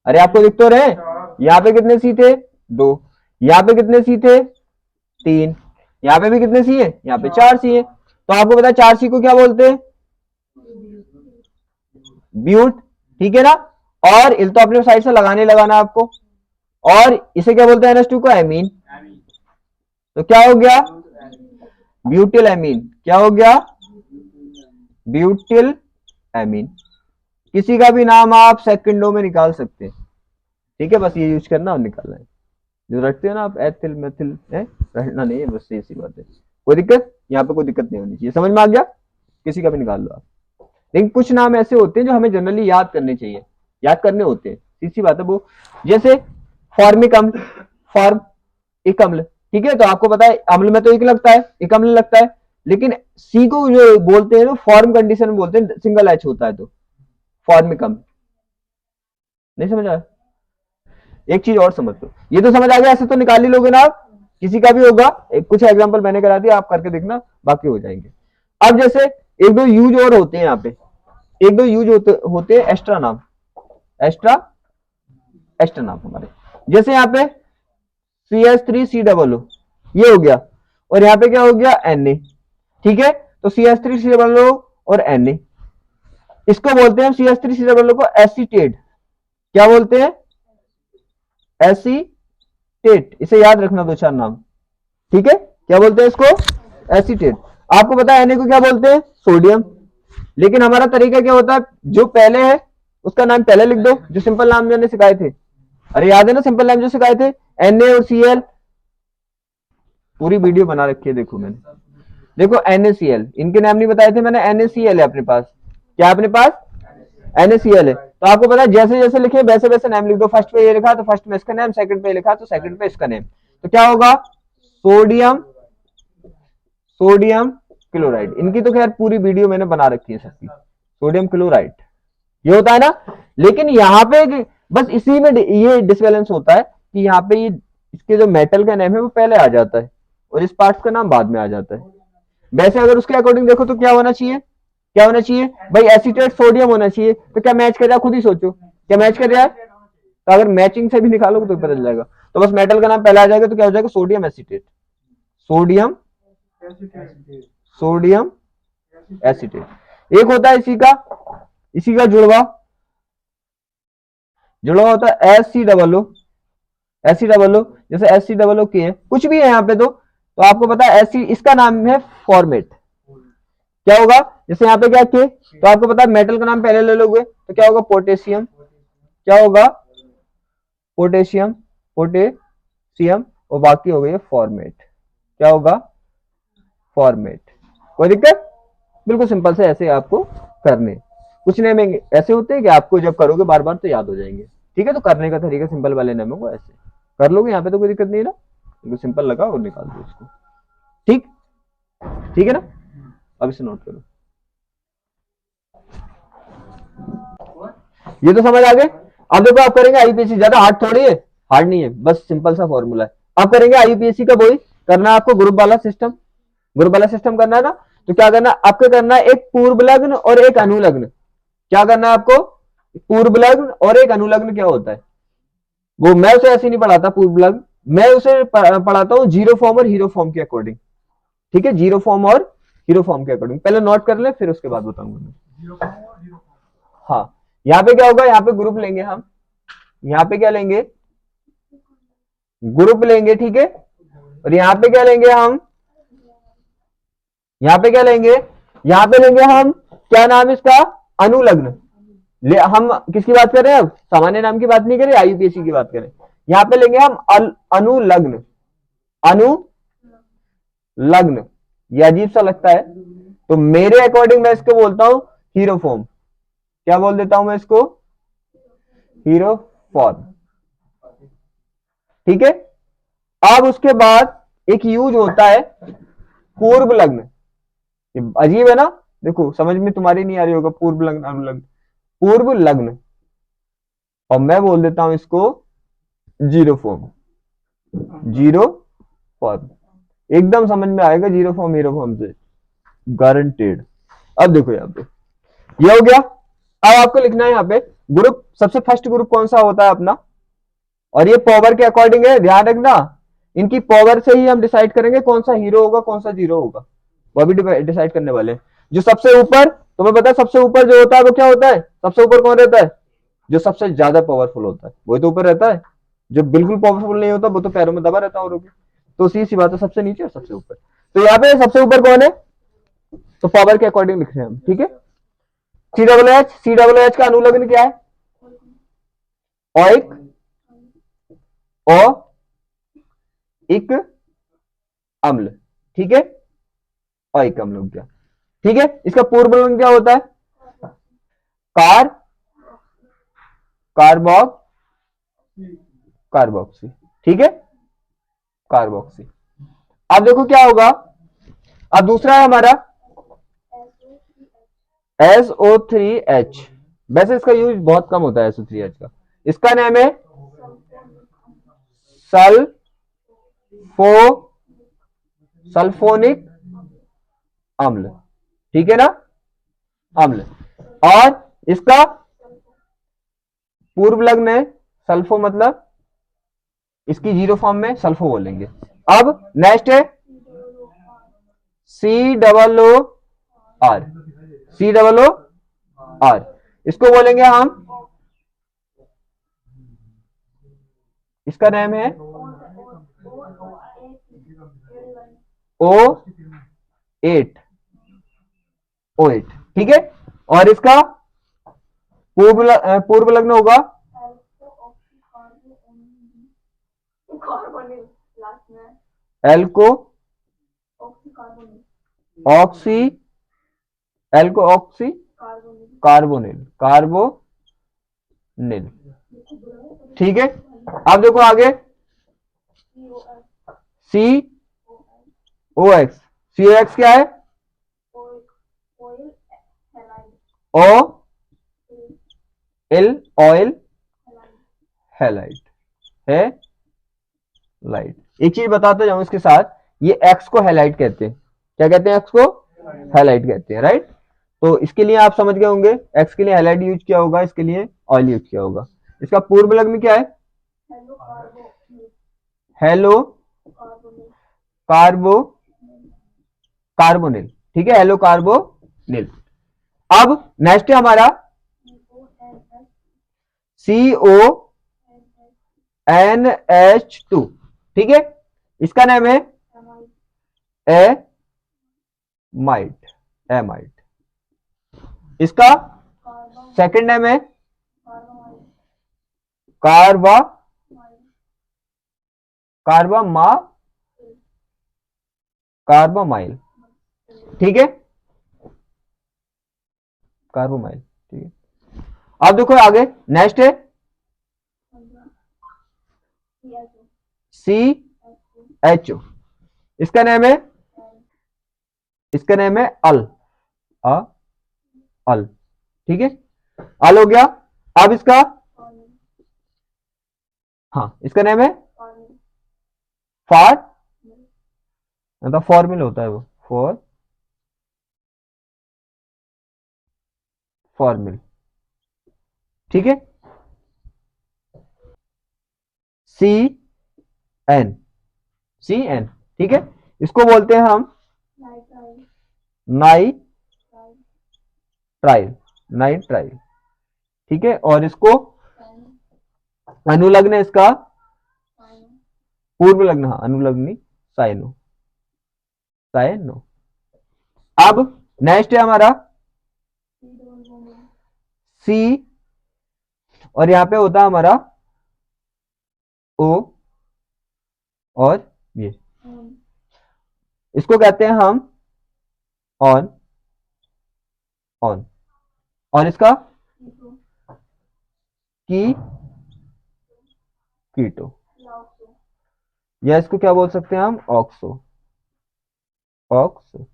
अरे आपको दिख तो रहे, यहाँ पे कितने सी थे, 2। यहाँ पे कितने सी थे, 3। यहाँ पे भी कितने सी है, यहाँ पे 4 सी है। तो आपको पता है 4 सी को क्या बोलते हैं, ब्यूट, ठीक है ना। और इल तो अपने साइड से लगाने लगाना आपको। और इसे क्या बोलते हैं, NH2 को एमीन। तो क्या हो गया, ब्यूटिल एमीन। क्या हो गया, ब्यूटिल एमीन। किसी का भी नाम आप सेकंडों में निकाल सकते हैं, ठीक है, बस ये यूज करना और निकालना है। जो रखते हो ना आप एथिल मेथिल है, रटना नहीं है, बस ये सी बात है। कोई दिक्कत यहाँ पे, कोई दिक्कत नहीं होनी चाहिए, समझ में आ गया? किसी का भी निकाल लो आप। लेकिन कुछ नाम ऐसे होते हैं जो हमें जनरली याद करने चाहिए, याद करने होते हैं, सीधी बात है वो। जैसे फॉर्मिक अम्ल, फॉर्म एक अम्ल, ठीक है, तो आपको पता है अम्ल में तो एक लगता है, एक अम्ल लगता है, लेकिन सी को जो बोलते हैं तो फॉर्म कंडीशन में बोलते हैं, सिंगल एच होता है, तो फॉर्मिक अम्ल। नहीं समझ आया? एक चीज और समझ लो, ये तो समझ आ गया, ऐसे तो निकाल ही लोगे ना आप, किसी का भी होगा, कुछ एग्जांपल मैंने करा दिया, आप करके देखना, बाकी हो जाएंगे। अब जैसे एक दो यूज और होते हैं यहाँ पे, एक दो यूज होते हैं एक्स्ट्रा नाम, एक्स्ट्रा एक्स्ट्रा नाम हमारे, जैसे यहाँ पे CH3COO ये हो गया, और यहाँ पे क्या हो गया Na, ठीक है, तो CH3COO और Na, इसको बोलते हैं हम CH3COO को एसीटेट, क्या बोलते हैं? एसीटेट, इसे याद रखना दो चार नाम, ठीक है, क्या बोलते हैं इसको? एसीटेट। आपको पता है Na को क्या बोलते हैं? सोडियम। लेकिन हमारा तरीका क्या होता है, जो पहले है उसका नाम पहले लिख दो, जो सिंपल नाम मैंने सिखाए थे, अरे याद है ना सिंपल नाम जो सिखाए थे, Na और Cl, पूरी वीडियो बना रखी है, देखो मैंने, देखो NaCl, इनके नाम नहीं बताए थे मैंने, NaCl है अपने पास, क्या अपने पास? NaCl है, तो आपको पता है जैसे जैसे लिखे वैसे वैसे नाम लिख दो, फर्स्ट पे ये लिखा तो फर्स्ट में इसका नाम, सेकंड पे लिखा तो सेकंड पे इसका नाम, तो क्या होगा? Sodium, sodium chloride. इनकी तो खैर पूरी वीडियो मैंने बना रखी है सबकी, सोडियम क्लोराइड ये होता है ना। लेकिन यहाँ पे बस इसी में ये डिसबैलेंस होता है कि यहाँ पे ये इसके जो मेटल का नेम है वो पहले आ जाता है और इस पार्ट का नाम बाद में आ जाता है। वैसे अगर उसके अकॉर्डिंग देखो तो क्या होना चाहिए, क्या होना चाहिए भाई? एसीटेट सोडियम होना चाहिए, तो क्या मैच कर रहा है? खुद ही सोचो, क्या मैच कर रहा है? तो अगर मैचिंग से भी निकालोगे तो पता चल जाएगा, तो बस मेटल का नाम पहले आ जाएगा, तो क्या हो जाएगा? Sodium acetate, sodium, sodium acetate. एक होता है इसी का जुड़वा, जुड़वा होता है SC00, SC00, जैसे SC00 के है, कुछ भी है यहाँ पे, तो आपको पता है SC, इसका नाम है फॉर्मेट, क्या होगा? जैसे यहाँ पे क्या के, तो आपको पता है मेटल का नाम पहले ले लोगे तो क्या होगा? पोटेशियम, क्या होगा? पोटेशियम, पोटेशियम, और बाकी हो गई फॉर्मेट, क्या होगा? फॉर्मेट। कोई दिक्कत? बिल्कुल सिंपल से ऐसे आपको करने, कुछ नेम ऐसे होते हैं कि आपको जब करोगे बार बार तो याद हो जाएंगे, ठीक है, तो करने का तरीका सिंपल वाले नेमों को ऐसे कर लोगे, यहाँ पे तो कोई दिक्कत नहीं है ना, सिंपल लगा और निकाल दो उसको, ठीक, ठीक है ना? अब इसे नोट करो, ये तो समझ आ गए। अब देखो आप करेंगे आईपीएससी, ज्यादा हार्ड थोड़ी है, हार्ड नहीं है, बस सिंपल सा फॉर्मूला है। आप करेंगे आईपीएससी का वही करना है आपको, ग्रुप वाला सिस्टम, ग्रुप वाला सिस्टम करना है ना, तो क्या करना है आपको? करना है एक पूर्व लग्न और एक अनुलग्न। क्या करना है आपको? पूर्व लग्न और एक अनुलग्न क्या होता है वो मैं उसे ऐसे नहीं पढ़ाता पूर्व लग्न, मैं उसे पढ़ाता हूँ जीरो फॉर्म और हीरो फॉर्म के अकॉर्डिंग, ठीक है, जीरो फॉर्म और हीरो फॉर्म के अकॉर्डिंग, पहले नोट कर ले फिर उसके बाद बताऊंगा। हाँ, यहाँ पे क्या होगा? यहाँ पे ग्रुप लेंगे हम, यहाँ पे क्या लेंगे? ग्रुप लेंगे, ठीक है, और यहाँ पे क्या लेंगे हम? यहाँ पे क्या लेंगे? यहाँ पे लेंगे हम, क्या नाम इसका? अनुलग्न। हम किसकी बात कर रहे हैं अब? सामान्य नाम की बात नहीं कर रहे, आईयूपीएससी की बात करें। यहाँ पे लेंगे हम अनुलग्न, अनुलग्न, ये अजीब सा लगता है, तो मेरे अकॉर्डिंग मैं इसको बोलता हूं हीरो फॉर्म, क्या बोल देता हूं मैं इसको? हीरो फॉर्म, ठीक है। अब उसके बाद एक यूज होता है पूर्व लग्न, अजीब है ना, देखो समझ में तुम्हारी नहीं आ रही होगा, पूर्व लग्न अनुलग्न, पूर्व लग्न, और मैं बोल देता हूं इसको जीरो फॉर्म, जीरो फॉर्म, एकदम समझ में आएगा जीरो फॉर्म हीरो फॉर्म से, गारंटेड। अब देखो यहाँ पे ये हो गया। अब आपको लिखना है यहाँ पे ग्रुप, सबसे फर्स्ट ग्रुप कौन सा होता है अपना, और ये पावर के अकॉर्डिंग है, ध्यान रखना, इनकी पावर से ही हम डिसाइड करेंगे कौन सा हीरो होगा कौन सा जीरो होगा, वो भी डिसाइड करने वाले हैं। जो सबसे ऊपर, तुम्हें पता है सबसे ऊपर जो होता है वो क्या होता है? सबसे ऊपर कौन रहता है? जो सबसे ज्यादा पावरफुल होता है वही तो ऊपर रहता है, जो बिल्कुल पावरफुल नहीं होता वो तो पैरों में दबा रहता है औरों के, तो सीधी सी बात है, सबसे नीचे और सबसे ऊपर। तो यहाँ पे सबसे ऊपर कौन है? तो पावर के अकॉर्डिंग लिख रहे हैं हम, ठीक है। सी डबल एच का अनुलग्न क्या है? ओइक, ओ इक अम्ल, ठीक है, ओइक अम्ल हो गया, ठीक है। इसका पूर्व लग्न क्या होता है? कार कार्बोक कार्बोक्सी, ठीक है, कार्बोक्सी। अब देखो क्या होगा, अब दूसरा है हमारा SO3H। वैसे इसका यूज बहुत कम होता है SO3H का। इसका नाम है सल्फो सल्फोनिक अम्ल, ठीक है ना, अम्ल। और इसका पूर्व लग्न है सल्फो, मतलब इसकी जीरो फॉर्म में सल्फो बोलेंगे। अब नेक्स्ट है COO COOR, इसको बोलेंगे हम, इसका नाम है O8 O8, ठीक है। और इसका पूर्व लग्न होगा एल्को ऑक्सी एल्को ऑक्सी कार्बोनिल कार्बोनिल, ठीक है। अब देखो आगे COX क्या है? ओ एल ऑयल हैलाइड है, लाइट। एक चीज बताते जाऊं इसके साथ, ये एक्स को हैलाइट कहते हैं। क्या कहते हैं? एक्स को हैलाइट कहते हैं, राइट। तो इसके लिए आप समझ गए होंगे, एक्स के लिए हैलाइट यूज किया होगा, इसके लिए ऑयल यूज किया होगा। इसका पूर्व लग्न क्या है? हेलो कार्बो कार्बोनिल, ठीक है, हेलो कार्बोनिल। अब नेक्स्ट है हमारा CONH2, ठीक है। इसका नाम है एमाइड एमाइड। इसका सेकंड नेम है कार्बा कार्बामा कार्बामाइल, ठीक है, कार्बोमाइल, ठीक है। अब देखो आगे नेक्स्ट है CHO, इसका नाम है अल अल, ठीक है, अल हो गया। अब इसका, हाँ, इसका नाम है फार, मतलब फॉर्मिल होता है वो, फॉर्मिल, ठीक है। CN ठीक है, इसको बोलते हैं हम नाई ट्राइल नाइट्राइल, ठीक है। और इसको अनुलग्न है इसका पूर्व लग्न, हाँ, अनुलग्नी साइनो साइनो। अब नेक्स्ट है हमारा सी, और यहां पे होता है हमारा ओ, और ये, इसको कहते हैं हम ऑन ऑन। और इसका की कीटो, या इसको क्या बोल सकते हैं हम? Oxo oxo.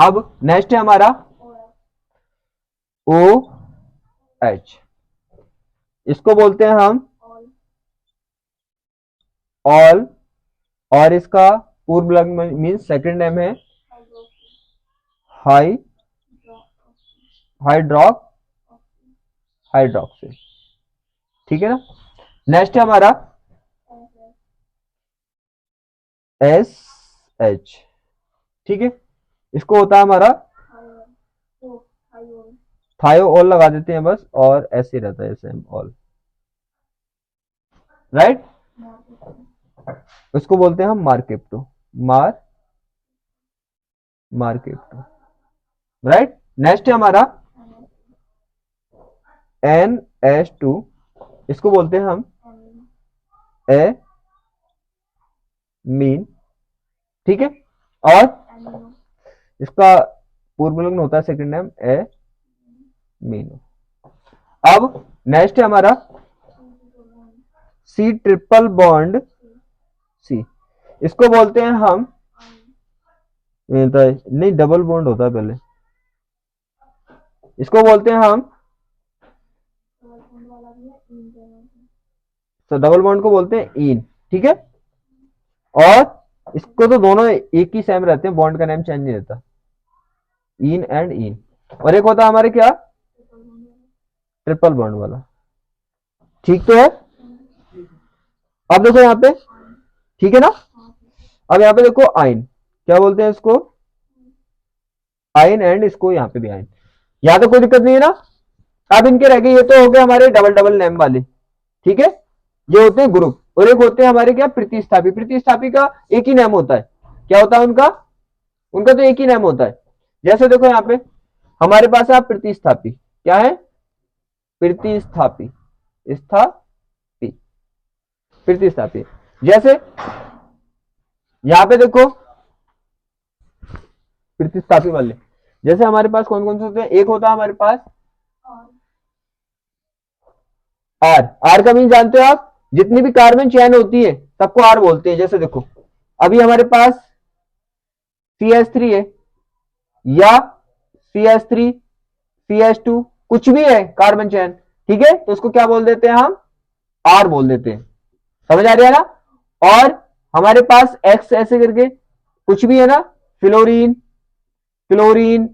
अब नेक्स्ट है हमारा OH, इसको बोलते हैं हम ऑल, और इसका पूर्व लग्न मीन सेकंड नेम है हाई हाइड्रॉक हाइड्रोक्सिल, ठीक है ना। नेक्स्ट है हमारा SH, ठीक है, इसको होता है हमारा थायो ऑल लगा देते हैं बस, और ऐसे रहता है सेम ऑल, राइट। इसको बोलते हैं हम मार्केप्टो मार मार्केट टू, राइट। नेक्स्ट है हमारा NH2, इसको बोलते हैं हम ए मीन, ठीक है। और इसका पूर्वलिंग होता है सेकंड नेम ए मीन। अब नेक्स्ट है हमारा C ट्रिपल बॉन्ड C, इसको बोलते हैं हम, नहीं डबल बॉन्ड होता है पहले, इसको बोलते हैं हम, तो डबल बॉन्ड को बोलते हैं इन, ठीक है। और इसको तो दोनों एक ही सेम रहते हैं, बॉन्ड का नेम चेंज नहीं रहता, इन एंड इन। और एक होता है हमारे क्या, ट्रिपल बॉन्ड वाला, ठीक तो है। अब देखो यहाँ पे, ठीक है ना। अब यहाँ पे देखो आइन, क्या बोलते हैं इसको, आइन, एंड इसको यहाँ पे भी आइन, यहाँ तो कोई दिक्कत नहीं है ना। अब इनके रह गए, ये तो हो गए हमारे डबल डबल नेम वाले, ठीक है। ये होते हैं ग्रुप, और एक होते हैं हमारे क्या, प्रतिस्थापी। प्रतिस्थापी का एक ही नाम होता है, क्या होता है उनका, उनका तो एक ही नाम होता है। जैसे देखो यहाँ पे हमारे पास है प्रतिस्थापी, क्या है, प्रतिस्थापी, स्थापी, प्रतिस्थापी। जैसे यहां पे देखो प्रतिस्थापी वाले, जैसे हमारे पास कौन कौन से होते हैं, एक होता है हमारे पास आर। आर का मीन जानते हो आप, जितनी भी कार्बन चेन होती है सबको आर बोलते हैं। जैसे देखो अभी हमारे पास CH3 है, या CH3 CH2 कुछ भी है कार्बन चेन, ठीक है, तो उसको क्या बोल देते हैं हम, आर बोल देते हैं। समझ आ रही है ना। और हमारे पास एक्स ऐसे करके कुछ भी है ना, फ्लोरीन, क्लोरीन,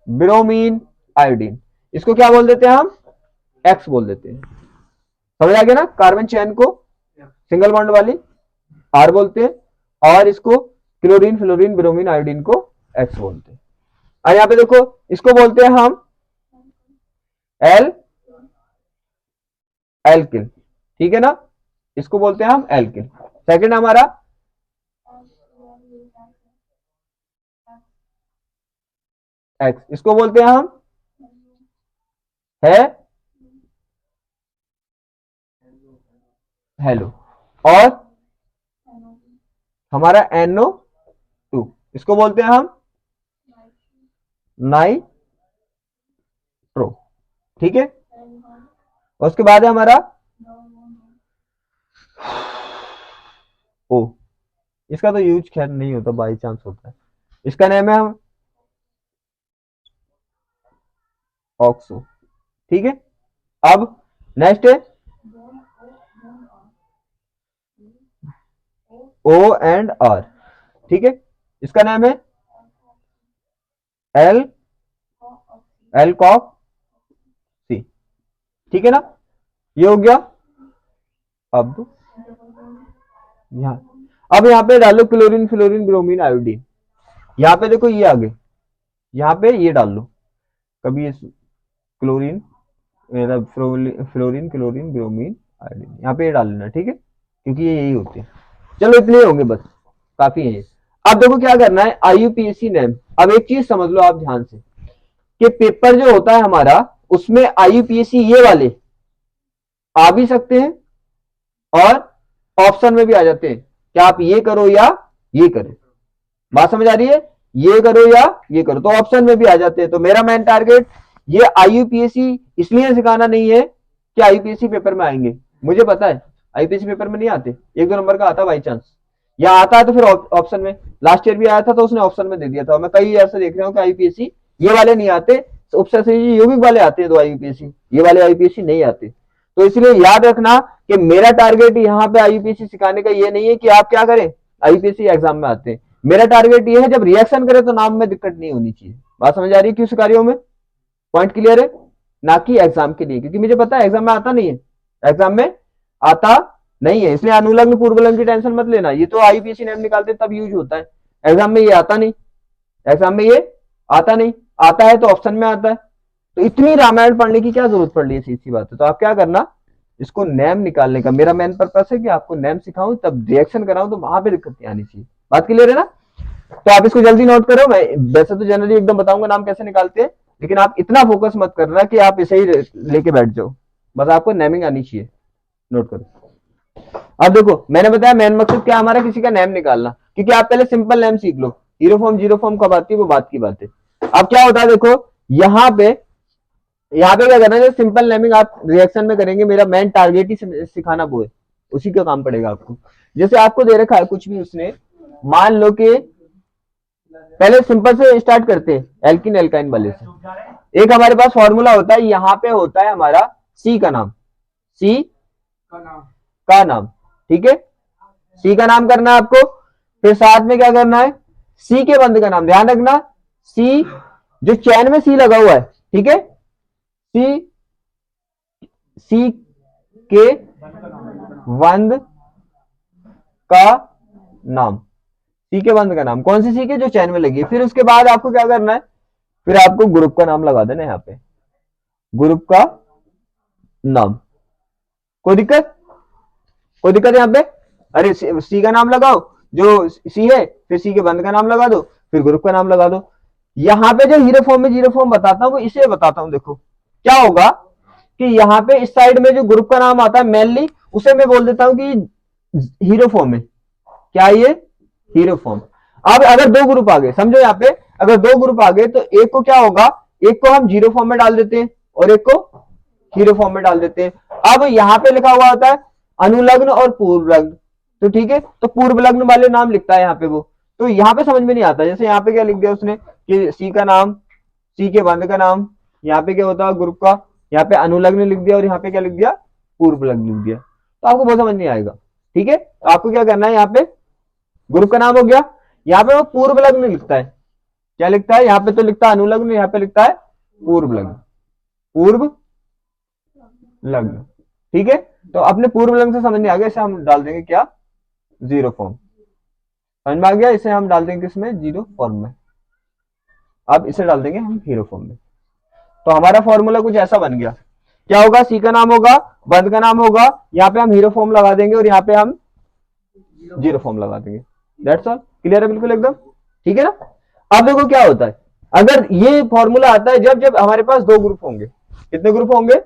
ब्रोमीन, आयोडीन, इसको क्या बोल देते हैं हम, एक्स बोल देते हैं। समझ आ गया ना। कार्बन चेन को सिंगल बॉन्ड वाली आर बोलते हैं, और इसको क्लोरीन, फ्लोरीन, ब्रोमीन, आयोडीन को एक्स बोलते हैं। और यहां पे देखो इसको बोलते हैं हम एल एल्किल, ठीक है ना, इसको बोलते हैं हम एल्किल। सेकंड हमारा एक्स, इसको बोलते हैं हम है हेलो। और हमारा NO2, इसको बोलते हैं हम नाइट्रो, ठीक है। और उसके बाद है हमारा O, इसका तो यूज खैर नहीं होता, बाई चांस होता है। इसका नेम है हम ऑक्सो, ठीक है। अब नेक्स्ट है O एंड R, ठीक है, इसका नाम है एल एल्कॉक सी, ठीक है ना, ये हो गया। अब अब यहाँ पे डालो क्लोरीन, फ्लोरीन, ब्रोमीन, आयोडीन। यहाँ पे देखो ये आगे, यहाँ पे ये डाल लो, कभी ये chlorine, fluorine, chlorine, bromine, iodine, यहाँ पे ये डाल लेना, ठीक है, क्योंकि ये यही होते हैं। चलो इतने होंगे बस, काफी है ये। अब देखो क्या करना है, IUPAC नेम। अब एक चीज समझ लो आप ध्यान से, कि पेपर जो होता है हमारा, उसमें IUPAC ये वाले आ भी सकते हैं, और ऑप्शन में भी आ जाते हैं, क्या आप ये करो या ये करो। बात समझ आ रही है, ये करो या ये करो, तो ऑप्शन में भी आ जाते हैं। तो मेरा मेन टारगेट ये IUPAC इसलिए सिखाना नहीं है कि IUPAC पेपर में आएंगे, मुझे पता है IUPAC पेपर में नहीं आते, एक दो नंबर का आता बाई चांस, या आता है तो फिर ऑप्शन में। लास्ट ईयर भी आया था तो उसने ऑप्शन में दे दिया था। मैं कई ऐसे देख रहा हूँ कि IUPAC ये वाले नहीं आते, उपसरकारी यौगिक वाले आते हैं, तो IUPAC ये वाले IUPAC नहीं आते। तो इसलिए याद रखना कि मेरा टारगेट यहाँ पे IUPAC सिखाने का ये नहीं है कि आप क्या करें, IUPAC एग्जाम में आते हैं। मेरा टारगेट ये है जब रिएक्शन करे तो नाम में दिक्कत नहीं होनी चाहिए। बात समझ आ रही है क्यों सिखा रही हूं मैं, पॉइंट क्लियर है, ना कि एग्जाम के लिए, क्योंकि मुझे पता है एग्जाम में आता नहीं है, एग्जाम में आता नहीं है, इसलिए अनुलग्न पूर्वलग्न की टेंशन मत लेना। ये तो IUPAC नेम निकालते तब यूज होता है, एग्जाम में ये आता नहीं, एग्जाम में ये आता नहीं, आता है तो ऑप्शन में आता है। तो इतनी रामायण पढ़ने की क्या जरूरत पड़ रही है, सीधी बात है। तो आप क्या करना, इसको नेम निकालने का मेरा मेन पर्पस है कि आपको नेम सिखाऊं, तब रिएक्शन कराऊं, तो वहां पे दिक्कत नहीं आनी चाहिए। बात क्लियर है ना। तो आप इसको जल्दी नोट करो। मैं वैसे तो जनरली एकदम बताऊंगा नाम कैसे निकालते हैं, लेकिन आप इतना फोकस मत करना कि आप इसे ही लेके बैठ जाओ, बस आपको नेमिंग आनी चाहिए। नोट करो। अब देखो मैंने बताया मेन मकसद क्या हमारा, किसी का नेम निकालना, क्योंकि आप पहले सिंपल नेम सीख लो, हीरो फॉर्म जीरो फॉर्म कब आती है वो बात की बात है। अब क्या होता है देखो, यहाँ पे क्या करना है, सिंपल नेमिंग आप रिएक्शन में करेंगे, मेरा मेन टारगेट ही सिखाना वो है, उसी का काम पड़ेगा आपको। जैसे आपको दे रखा है कुछ भी उसने, मान लो कि पहले सिंपल से स्टार्ट करते हैं, एल्किन एल्काइन वाले से। एक हमारे पास फॉर्मूला होता है, यहाँ पे होता है हमारा सी का नाम, सी का नाम, ठीक है, सी का नाम करना है आपको। फिर साथ में क्या करना है, सी के बंद का नाम, ध्यान रखना, सी जो चैन में सी लगा हुआ है, ठीक है, सी सी के बंद का नाम, सी के बंद का नाम, कौन सी सी के, जो चैन में लगी है। फिर उसके बाद आपको क्या करना है, फिर आपको ग्रुप का नाम लगा देना है यहाँ पे, ग्रुप का नाम। कोई दिक्कत, कोई दिक्कत यहाँ पे, अरे सी का नाम लगाओ जो सी है, फिर सी के बंद का नाम लगा दो, फिर ग्रुप का नाम लगा दो। यहाँ पे जो हीरो फॉर्म में जीरो फॉर्म बताता हूँ वो इसे बताता हूँ। देखो क्या होगा कि यहाँ पे इस साइड में जो ग्रुप का नाम आता है मेनली, उसे मैं बोल देता हूँ कि हीरो फॉर्म है, क्या ये हीरो फॉर्म। अब अगर दो ग्रुप आ गए, समझो यहाँ पे अगर दो ग्रुप आ गए तो एक को क्या होगा, एक को हम जीरो फॉर्म में डाल देते हैं और एक को हीरो फॉर्म में डाल देते हैं। अब यहाँ पे लिखा हुआ होता है अनुलग्न और पूर्व लग्न, तो ठीक है, तो पूर्व लग्न वाले नाम लिखता है यहाँ पे वो, तो यहाँ पे समझ में नहीं आता। जैसे यहाँ पे क्या लिख दिया उसने कि सी का नाम, सी के बंद का नाम, यहाँ पे क्या होता है ग्रुप का, यहाँ पे अनुलग्न लिख दिया और यहाँ पे क्या लिख दिया, पूर्व लग्न लिख दिया, तो आपको बहुत समझ नहीं आएगा। ठीक है, तो आपको क्या करना है, यहाँ पे ग्रुप का नाम हो गया, यहाँ पे वो पूर्व लग्न लिखता है, क्या लिखता है, यहाँ पे तो लिखता है अनुलग्न, यहाँ पे लिखता है पूर्व लग्न, पूर्व लग्न। ठीक है, तो अपने पूर्व लग्न से समझ नहीं आ गया, इसे हम डाल देंगे क्या, जीरो फॉर्म। समझ में आ गया, इसे हम डाल देंगे किसमें, जीरो फॉर्म में। अब इसे डाल देंगे हम हीरो फॉर्म में। तो हमारा फॉर्मूला कुछ ऐसा बन गया, क्या होगा, सी का नाम होगा, बंद का नाम होगा, यहाँ पे हम हीरो फॉर्म लगा देंगे और यहाँ पे हम जीरो फॉर्म लगा देंगे। दैट्स ऑल, क्लियर है बिल्कुल एकदम, ठीक है ना। अब देखो क्या होता है, अगर ये फॉर्मूला आता है जब जब हमारे पास दो ग्रुप होंगे, कितने ग्रुप होंगे,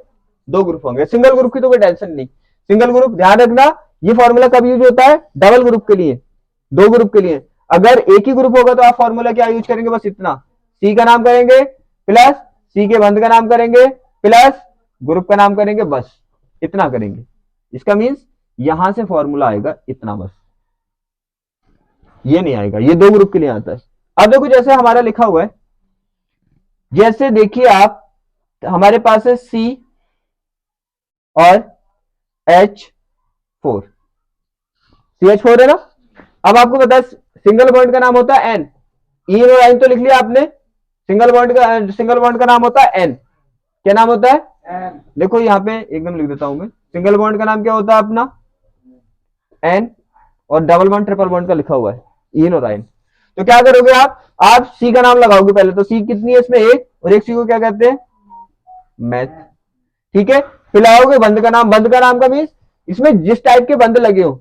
दो ग्रुप होंगे। सिंगल ग्रुप की तो कोई टेंशन नहीं, सिंगल ग्रुप ध्यान रखना, ये फॉर्मूला कब यूज होता है, डबल ग्रुप के लिए, दो ग्रुप के लिए। अगर एक ही ग्रुप होगा तो आप फॉर्मूला क्या यूज करेंगे, बस इतना, सी का नाम करेंगे प्लस सी के बंद का नाम करेंगे प्लस ग्रुप का नाम करेंगे, बस इतना करेंगे। इसका मीन्स यहां से फॉर्मूला आएगा इतना, बस ये नहीं आएगा, ये दो ग्रुप के लिए आता है। अब देखो जैसे हमारा लिखा हुआ है, जैसे देखिए आप, हमारे पास है सी और H4, CH4 है ना। अब आपको पता है सिंगल बॉन्ड का नाम होता है एन, ई और एन तो लिख लिया आपने, सिंगल बॉन्ड का नाम होता है एन, क्या नाम होता है एन। देखो यहाँ पे एकदम लिख देता हूं मैं, सिंगल बॉन्ड का नाम क्या होता है अपना एन, और डबल बॉन्ड ट्रिपल बॉन्ड का लिखा हुआ है इन और आइन। तो क्या करोगे आप सी का नाम लगाओगे पहले, तो सी कितनी है इसमें, एक, और एक सी को क्या कहते हैं, मैथ। ठीक है, फिर लगाओगे बंद का नाम, बंद का नाम का मीन्स इसमें जिस टाइप के बंद लगे हो,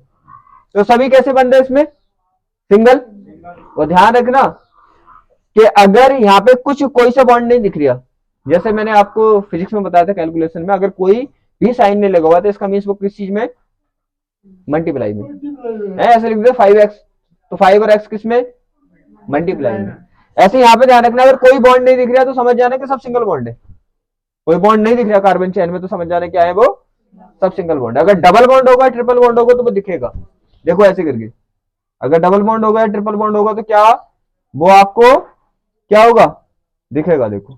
तो सभी कैसे बंद है इसमें, सिंगल। और ध्यान रखना कि अगर यहाँ पे कुछ कोई सा बॉन्ड नहीं दिख रहा, जैसे मैंने आपको फिजिक्स में बताया था कैलकुलेशन में, अगर कोई भी साइन नहीं लगा हुआ तो इसका मीन्स वो किस चीज में, मल्टीप्लाई में है, ऐसे लिख दो 5x, तो 5 और x किस में, मल्टीप्लाई में। ऐसे यहाँ पे ध्यान रखना, अगर कोई बॉन्ड नहीं दिख रहा तो समझ जाना कि सब सिंगल बॉन्ड है, कोई बॉन्ड नहीं दिख रहा कार्बन चेन में तो समझ जाना क्या है, वो सब सिंगल बॉन्ड है। अगर डबल बॉन्ड होगा ट्रिपल बॉन्ड होगा तो वो दिखेगा, देखो ऐसे करके, अगर डबल बॉन्ड होगा ट्रिपल बॉन्ड होगा तो क्या, वो आपको क्या होगा, दिखेगा। देखो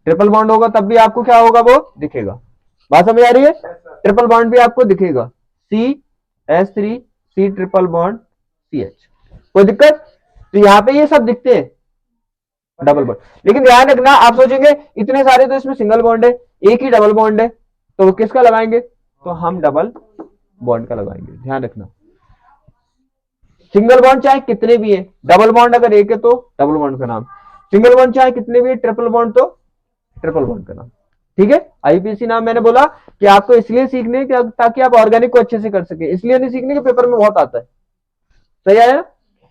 ट्रिपल बॉन्ड होगा तब भी आपको क्या होगा, वो दिखेगा। बात समझ आ रही है, ट्रिपल बॉन्ड भी आपको दिखेगा, CH3 C triple bond CH, कोई दिक्कत। तो यहाँ पे ये सब दिखते हैं डबल बॉन्ड, लेकिन ध्यान रखना आप सोचेंगे इतने सारे तो इसमें सिंगल बॉन्ड है, एक ही डबल बॉन्ड है, तो किसका लगाएंगे, तो हम डबल बॉन्ड का लगाएंगे। ध्यान रखना सिंगल बॉन्ड चाहे कितने भी है, डबल बॉन्ड अगर एक है तो डबल बॉन्ड का नाम, सिंगल बॉन्ड चाहे कितने भी है, ट्रिपल बॉन्ड तो ट्रिपल बॉन्ड का नाम। ठीक है, आईपीसी नाम मैंने बोला कि आपको इसलिए सीखने ताकि आप ऑर्गेनिक को अच्छे से कर सके, इसलिए नहीं सीखने के पेपर में बहुत आता है, सही आया।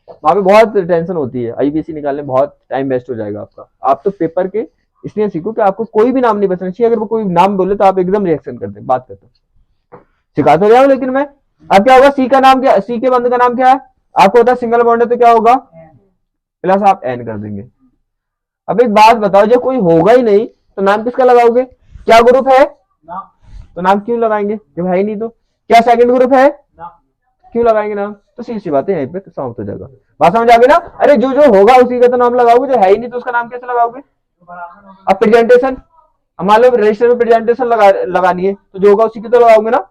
वहां पे बहुत टेंशन होती है, आईपीएससी निकालने में बहुत टाइम वेस्ट हो जाएगा आपका। आप तो पेपर के इसलिए सीखो कि आपको कोई भी नाम नहीं बचना चाहिए, अगर वो कोई नाम बोले तो आप एकदम रिएक्शन कर दे, बात करते सिखा तो रहा हूं लेकिन मैं। अब क्या होगा, सी का नाम क्या, सी के बंद का नाम क्या है, आपको पता है सिंगल बॉन्ड है तो क्या होगा, प्लस आप एन कर देंगे। अब एक बात बताओ, जब कोई होगा ही नहीं तो नाम किसका लगाओगे, क्या ग्रुप है ना, तो नाम क्यों लगाएंगे जब है ही नहीं, तो क्या सेकंड ग्रुप है ना, क्यों लगाएंगे नाम, तो सीधी सी बात है, यहीं पे समाप्त हो जाएगा। बात समझ आ गई ना, अरे जो जो होगा उसी का तो नाम लगाओगे, जो है ही नहीं तो उसका नाम कैसे लगाओगे। अब प्रेजेंटेशन, मान लो रजिस्टर में प्रेजेंटेशन लगानी है तो जो होगा उसी की तो लगाओगे ना, तो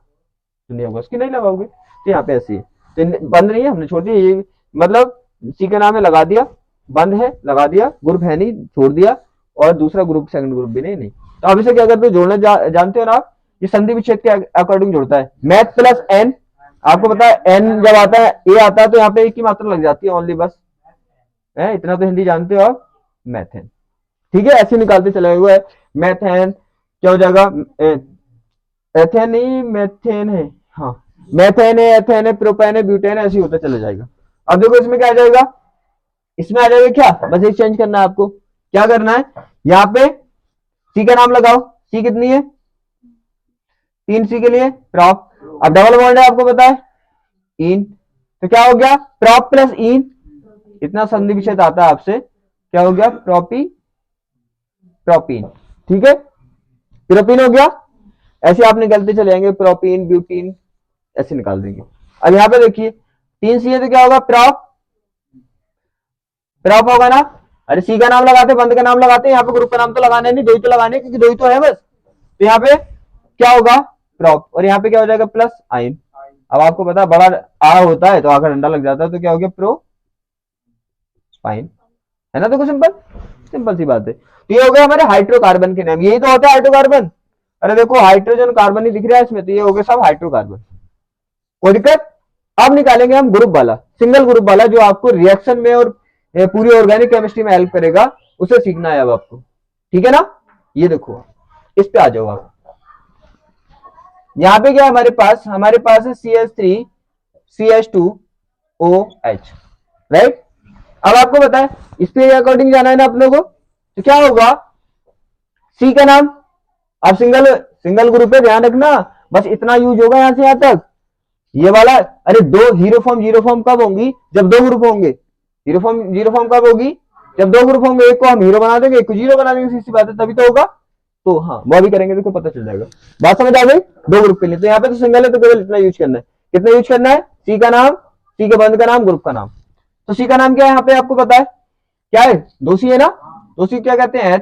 नहीं होगा उसकी नहीं लगाओगे। तो यहाँ पे ऐसी है, तो बंद नहीं है हमने छोड़ दिया, ये मतलब सी का नाम है लगा दिया, बंद है लगा दिया, ग्रुप है नहीं छोड़ दिया, और दूसरा ग्रुप सेकंड ग्रुप भी नहीं। तो अब इसे क्या करते हो, जोड़ना जानते हो ना आप, ये संधि विच्छेद के अकॉर्डिंग जुड़ता है, मैथ प्लस एन, आपको पता है एन जब आता है ए आता है तो यहाँ पे एक ही मात्रा लग जाती है ओनली, बस है इतना तो हिंदी जानते हो आप, मैथेन। ठीक है, ऐसे निकालते चले हुए है, मैथेन क्या हो जाएगा, एथेन नहीं मैथेन है, हाँ मैथेन है, एथेन है, प्रोपेन है, ब्यूटेन है, ऐसे होता चला जाएगा। अब देखो इसमें क्या आ जाएगा, इसमें आ जाएगा क्या, बस एक चेंज करना है आपको, क्या करना है, यहाँ पे सी का नाम लगाओ, सी कितनी है 3 सी के लिए प्रॉप, अब डबल बॉन्ड है आपको पता है इन, तो क्या हो गया प्रॉप प्लस इन, इतना संधि विच्छेद आता है आपसे, क्या हो गया प्रोपी प्रोपीन। ठीक है, प्रोपीन हो गया, ऐसे आप निकलते चले जाएंगे, प्रोपीन ब्यूटीन ऐसे निकाल देंगे। अब यहाँ पे देखिए 3 सी है तो क्या होगा प्रॉप, प्रॉप होगा ना, अरे सी का नाम लगाते बंद का नाम लगाते, यहाँ पे ग्रुप का नाम तो लगाना नहीं, दो ही तो लगाने क्योंकि दो ही तो है बस, तो यहाँ पे क्या होगा प्रॉप, और यहाँ पे क्या हो जाएगा प्लस आइन। अब आपको पता है बड़ा आ होता है तो आकर डंडा लग जाता है, तो क्या हो गया प्रो पाइन, है ना, देखो सिंपल सिंपल सी बात है। तो ये हो गया हमारे हाइड्रोकार्बन के नाम, यही तो होता है हाइड्रोकार्बन, अरे देखो हाइड्रोजन कार्बन ही दिख रहा है इसमें, तो ये हो गए सब हाइड्रोकार्बन, कोई दिक्कत। अब निकालेंगे हम ग्रुप वाला, सिंगल ग्रुप वाला, जो आपको रिएक्शन में और पूरी ऑर्गेनिक केमिस्ट्री में हेल्प करेगा, उसे सीखना है अब आपको, ठीक है ना। ये देखो इस पे आ जाओ आप, यहाँ पे क्या हमारे पास है CH3CH2OH, राइट। अब आपको पता है इसके अकॉर्डिंग जाना है ना अपने को, तो क्या होगा सी का नाम, अब सिंगल सिंगल ग्रुप पे ध्यान रखना, बस इतना यूज होगा यहां से यहां तक, ये वाला, अरे दो हीरो फॉर्म जीरो फॉर्म कब होंगी, जब दो ग्रुप होंगे, हीरो फॉर्म कब होगी, जब दो ग्रुप होंगे, एक को हम हीरो बना देंगे, एक को जीरो बना देंगे, सीधी बात है, तभी तो होगा। तो हाँ वो भी करेंगे तो पता चल जाएगा, बात समझ आ गई, दो ग्रुप के लिए, तो यहाँ पे तो सिंगल है तो केवल इतना यूज करना है, कितना यूज करना है, सी का नाम, सी के बंद का नाम, ग्रुप का नाम। तो सी का नाम क्या है यहाँ पे आपको पता है क्या है, 2C है ना, 2C क्या कहते हैं एथ,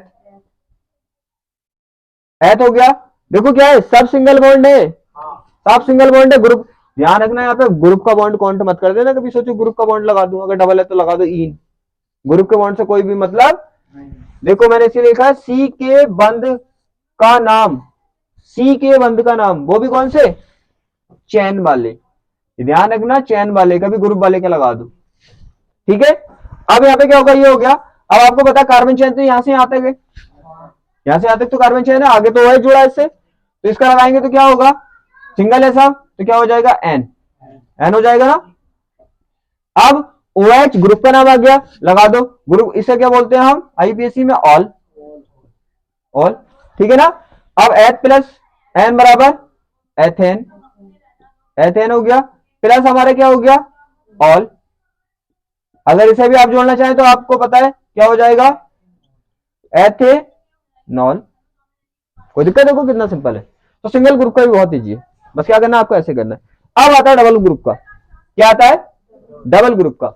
एथ हो गया, देखो क्या है सब सिंगल बॉन्ड है, सब सिंगल बॉन्ड है, ग्रुप ध्यान रखना यहाँ पे ग्रुप का बॉन्ड काउंट मत कर देना, कभी सोचो ग्रुप का बॉन्ड लगा दूं, अगर डबल है तो लगा दो इन, ग्रुप के बॉन्ड से कोई भी मतलब, देखो मैंने इसे लिखा सी के बंद का नाम, सी के बंद का नाम, वो भी कौन से चैन वाले, ध्यान रखना चैन वाले, कभी ग्रुप वाले का लगा दो, ठीक है। अब यहाँ पे क्या होगा, ये हो गया, अब आपको पता कार्बन चैन तो यहां से यहां तक है, यहां से यहां तक तो कार्बन चैन है, आगे तो OH जुड़ा इससे, तो इसका लगाएंगे तो क्या होगा सिंगल है सब, तो क्या हो जाएगा एन, एन हो जाएगा ना। अब OH ग्रुप का नाम आ गया, लगा दो ग्रुप, इसे क्या बोलते हैं हम आईपीएससी में ऑल, ऑल, ठीक है ना। अब एथ प्लस एन बराबर एथेन, एथेन हो गया, प्लस हमारा क्या हो गया ऑल, अगर इसे भी आप जोड़ना चाहें तो आपको पता है क्या हो जाएगा एथेनॉल, कोई दिक्कत देखो कितना सिंपल है। तो सिंगल ग्रुप का भी बहुत ईजी है, बस क्या करना है आपको ऐसे करना है। अब आता है डबल ग्रुप का, क्या आता है डबल ग्रुप का,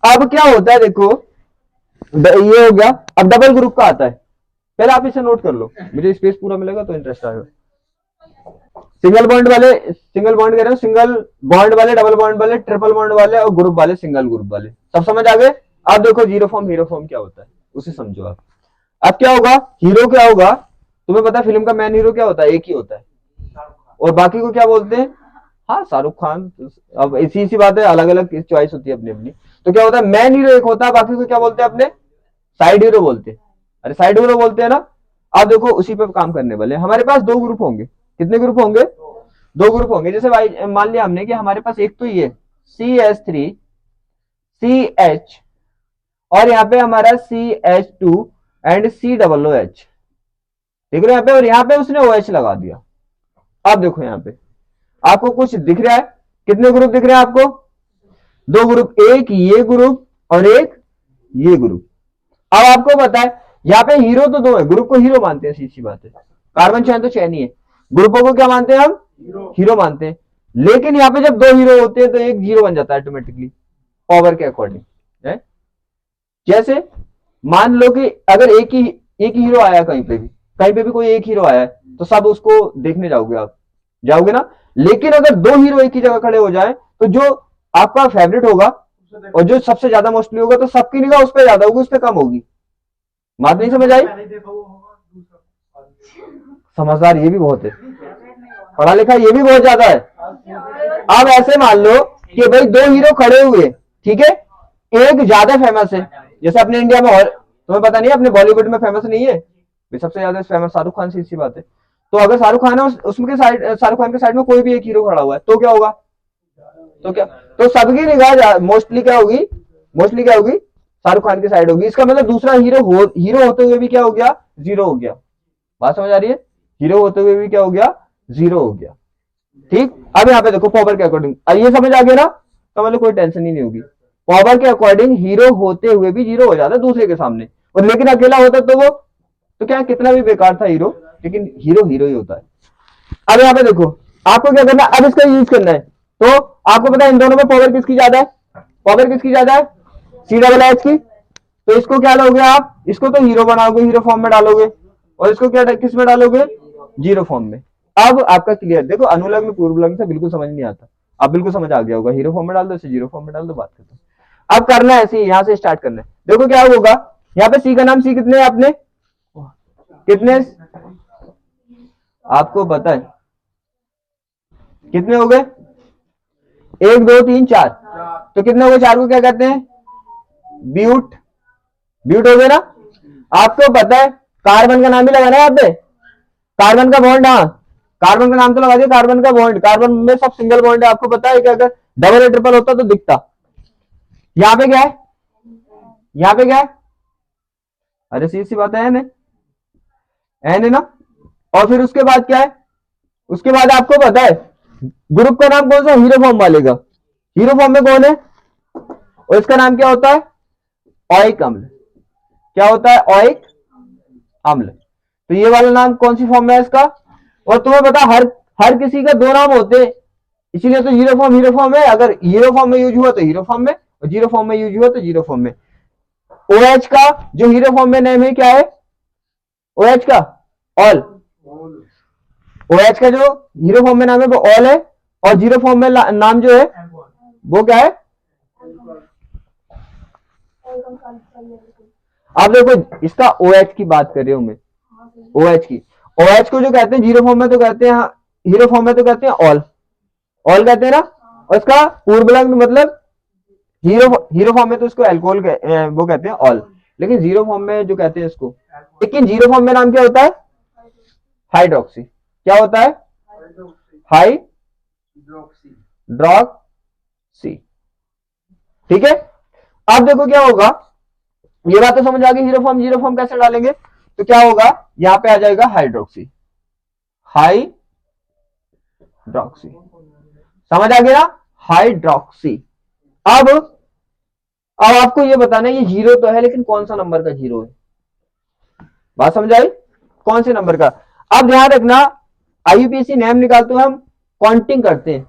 अब क्या होता है देखो, ये हो गया, अब डबल ग्रुप का आता है, पहले आप इसे नोट कर लो, मुझे स्पेस पूरा मिलेगा तो इंटरेस्ट आएगा। सिंगल बॉन्ड वाले, सिंगल बॉन्ड कह रहे हो, सिंगल बॉन्ड वाले, डबल बॉन्ड वाले, ट्रिपल बॉन्ड वाले और ग्रुप वाले, सिंगल ग्रुप वाले, सब समझ आ गए। अब देखो जीरो फॉर्म हीरो फॉर्म क्या होता है उसे समझो आप। अब क्या होगा हीरो क्या होगा, तुम्हें पता है फिल्म का मेन हीरो क्या होता है, एक ही होता है, और बाकी को क्या बोलते हैं, हाँ शाहरुख खान, अब इसी बात है, अलग अलग चॉइस होती है अपनी अपनी। तो क्या होता है मेन हीरो एक होता है, बाकी को क्या बोलते हैं अपने साइड हीरो बोलते हैं, अरे साइड हीरो बोलते हैं ना। अब देखो उसी पे काम करने वाले, हमारे पास दो ग्रुप होंगे, कितने ग्रुप होंगे, दो ग्रुप होंगे, जैसे मान लिया हमने कि हमारे पास एक तो ये CH3 CH और यहाँ पे हमारा CH2 एंड COOH, देख रहे हो यहाँ पे, और यहाँ पे उसने OH लगा दिया। अब देखो यहाँ पे आपको कुछ दिख रहा है, कितने ग्रुप दिख रहे हैं आपको? दो ग्रुप, एक ये ग्रुप और एक ये ग्रुप। अब आपको पता है यहाँ पे हीरो तो दो है, ग्रुप को हीरो मानते हैं, सीधी बात है। कार्बन चैन तो चैन ही है, ग्रुपों को क्या मानते हैं हम? हीरो मानते हैं। लेकिन यहाँ पे जब दो हीरो होते हैं तो एक जीरो बन जाता है ऑटोमेटिकली, पावर के अकॉर्डिंग है। जैसे मान लो कि अगर एक ही हीरो आया कहीं पे भी कोई एक हीरो आया है तो सब उसको देखने जाओगे, आप जाओगे ना। लेकिन अगर दो हीरो एक ही जगह खड़े हो जाए तो जो आपका फेवरेट होगा और जो सबसे ज्यादा मोस्टली होगा तो सबकी निगाह उस पर ज्यादा होगी, उस पर कम होगी। बात नहीं समझ आई? समझदार ये भी बहुत है, पढ़ा लिखा ये भी बहुत ज्यादा है। अब ऐसे मान लो कि भाई दो हीरो खड़े हुए, ठीक है, एक ज्यादा फेमस है, जैसे अपने इंडिया में, और तुम्हें पता नहीं है अपने बॉलीवुड में फेमस नहीं है, सबसे ज्यादा फेमस शाहरुख खान, सी बात है। तो अगर शाहरुख खान है उसमें शाहरुख खान के साइड में कोई भी एक हीरो खड़ा हुआ है तो क्या होगा? तो क्या, तो सबकी निगाह मोस्टली क्या होगी? मोस्टली क्या होगी? शाहरुख खान की साइड होगी। इसका मतलब दूसरा हीरो होते हुए भी क्या हो गया? जीरो हो गया। बात समझ आ रही है? हीरो होते हुए भी क्या हो गया? जीरो हो गया। ठीक, अब यहाँ पे देखो पावर के अकॉर्डिंग, ये समझ आ गया ना, तो मतलब कोई टेंशन ही नहीं होगी। पावर के अकॉर्डिंग हीरो होते हुए भी जीरो हो जाता है दूसरे के सामने, और लेकिन अकेला होता तो वो तो क्या, कितना भी बेकार था हीरो, लेकिन हीरो हीरो ही होता है। अब यहाँ पे देखो आपको क्या करना है, अब इसका यूज करना है। तो आपको पता है इन दोनों में पावर किसकी ज्यादा है? पावर किसकी ज्यादा है? COOH की। तो इसको क्या लोगे आप? इसको तो हीरो बनाओगे, हीरो फॉर्म में डालोगे, और इसको क्या किस में डालोगे? जीरो फॉर्म में। अब आपका क्लियर, देखो अनुलग्न पूर्व लग्न से बिल्कुल समझ नहीं आता, अब बिल्कुल समझ आ गया होगा। हीरो फॉर्म में डाल दो, इसे जीरो फॉर्म में डाल दो, बात खत्म। अब करना है ऐसे, यहां से स्टार्ट करना है। देखो क्या होगा, यहाँ पे सी का नाम, सी कितने है आपने, कितने आपको पता है कितने हो गए? एक दो तीन चार, तो कितने हो गए? चार को क्या कहते हैं? ब्यूट। ब्यूट हो गए ना। आपको पता है कार्बन का नाम भी लगाना है यहाँ पे, कार्बन का बॉन्ड, हाँ कार्बन का नाम तो लगा दिया, कार्बन का बॉन्ड। कार्बन में सब सिंगल बॉन्ड है, आपको पता है कि अगर डबल या ट्रिपल होता तो दिखता। यहाँ पे क्या है? यहाँ पे क्या है? अरे सी बात है, एन है ना। और फिर उसके बाद क्या है? उसके बाद आपको पता है ग्रुप का नाम कौन सा? हीरो फॉर्म वाले का। हीरो फॉर्म में कौन है? और इसका नाम क्या होता है? ओइक अम्ल। क्या होता है? ओइक अम्ल। तो ये वाला नाम कौन सी फॉर्म में है इसका? और तुम्हें पता हर किसी का दो नाम होते हैं, इसीलिए तो हीरो फॉर्म है। अगर हीरो फॉर्म में यूज हुआ तो हीरो फॉर्म में, और जीरो फॉर्म में यूज हुआ तो जीरो फॉर्म में। OH का जो हीरो फॉर्म में नेम है क्या है? OH का ऑल। OH का जो हीरो फॉर्म में नाम है वो ऑल है, और जीरो फॉर्म में नाम जो है वो क्या है? अब देखो इसका OH की बात कर रही हूं मैं, OH की। OH को जो कहते हैं जीरो फॉर्म में तो कहते हैं, हीरो फॉर्म में तो कहते हैं ऑल, ऑल कहते हैं ना। और इसका पूर्वलग्न मतलब हीरो फॉर्म में तो इसको एल्कोहल वो कहते हैं ऑल, लेकिन जीरो फॉर्म में जो कहते हैं इसको, लेकिन जीरो फॉर्म में नाम क्या होता है? हाइड्रोक्सी। क्या होता है? हाइड्रोक्सी। ठीक है। अब देखो क्या होगा, ये बात तो समझ आ गई, हीरो फॉर्म जीरो फॉर्म कैसे डालेंगे। तो क्या होगा, यहां पे आ जाएगा हाइड्रोक्सी, हाइड्रोक्सी, समझ आ गया ना, हाइड्रोक्सी। अब आपको ये बताना है, ये जीरो तो है लेकिन कौन सा नंबर का जीरो है। बात समझ आई? कौन से नंबर का। अब ध्यान रखना, IUPAC नेम निकालते हुए हम काउंटिंग करते हैं।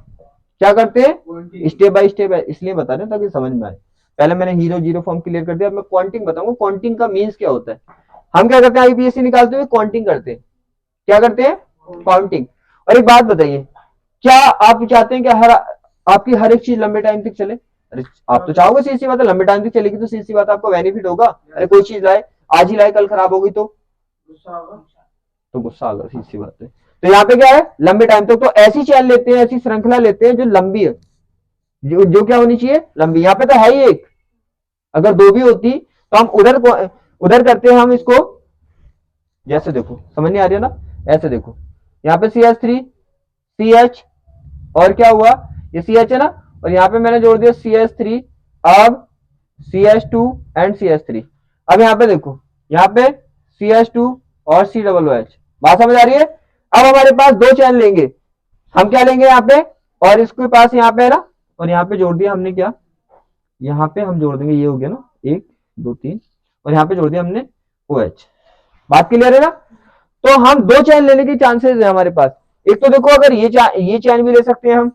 क्या करते हैं? स्टेप बाय स्टेप, इसलिए बता रहे हैं ताकि समझ में आए। पहले मैंने हीरो जीरो फॉर्म क्लियर कर दिया, अब मैं काउंटिंग बताऊंगा, काउंटिंग का मीन्स क्या होता है। हम क्या करते हैं, IUPAC निकालते हुए काउंटिंग करते हैं। क्या करते हैं? काउंटिंग। और एक बात बताइए, क्या आप चाहते हैं कि आपकी हर एक चीज लंबे टाइम तक चले? अरे आप तो चाहोगे सीधी बात है, लंबे टाइम तक चलेगी तो सीधी बात आपको बेनिफिट होगा। अरे कोई चीज लाए, आज ही लाए कल खराब होगी तो गुस्सा आगा, सीधी बात है। तो यहाँ पे क्या है, लंबे टाइम तक। तो ऐसी चैन लेते हैं, ऐसी श्रृंखला लेते हैं जो लंबी है, जो क्या होनी चाहिए? लंबी। यहाँ पे तो है ही एक, अगर दो भी होती तो हम उधर करते हैं हम इसको। जैसे देखो समझ नहीं आ रही है ना, ऐसे देखो यहाँ पे CH3 CH, और क्या हुआ, ये CH है ना, और यहाँ पे मैंने जोड़ दिया CH3। अब CH2 एंड CH3। अब यहाँ पे देखो, यहाँ पे CH2 और COOH, बात समझ आ रही है। अब हमारे पास दो चैन लेंगे, हम क्या लेंगे यहाँ पे, और इसके पास यहाँ पे है ना, और यहाँ पे जोड़ दिया हमने क्या, यहाँ पे हम जोड़ देंगे, ये हो गया ना 1 2 3, और यहाँ पे जोड़ दिया हमने OH। बात क्लियर है ना। तो हम दो चैन लेने की चांसेस है हमारे पास। एक तो देखो, अगर ये चैन भी ले सकते हैं हम,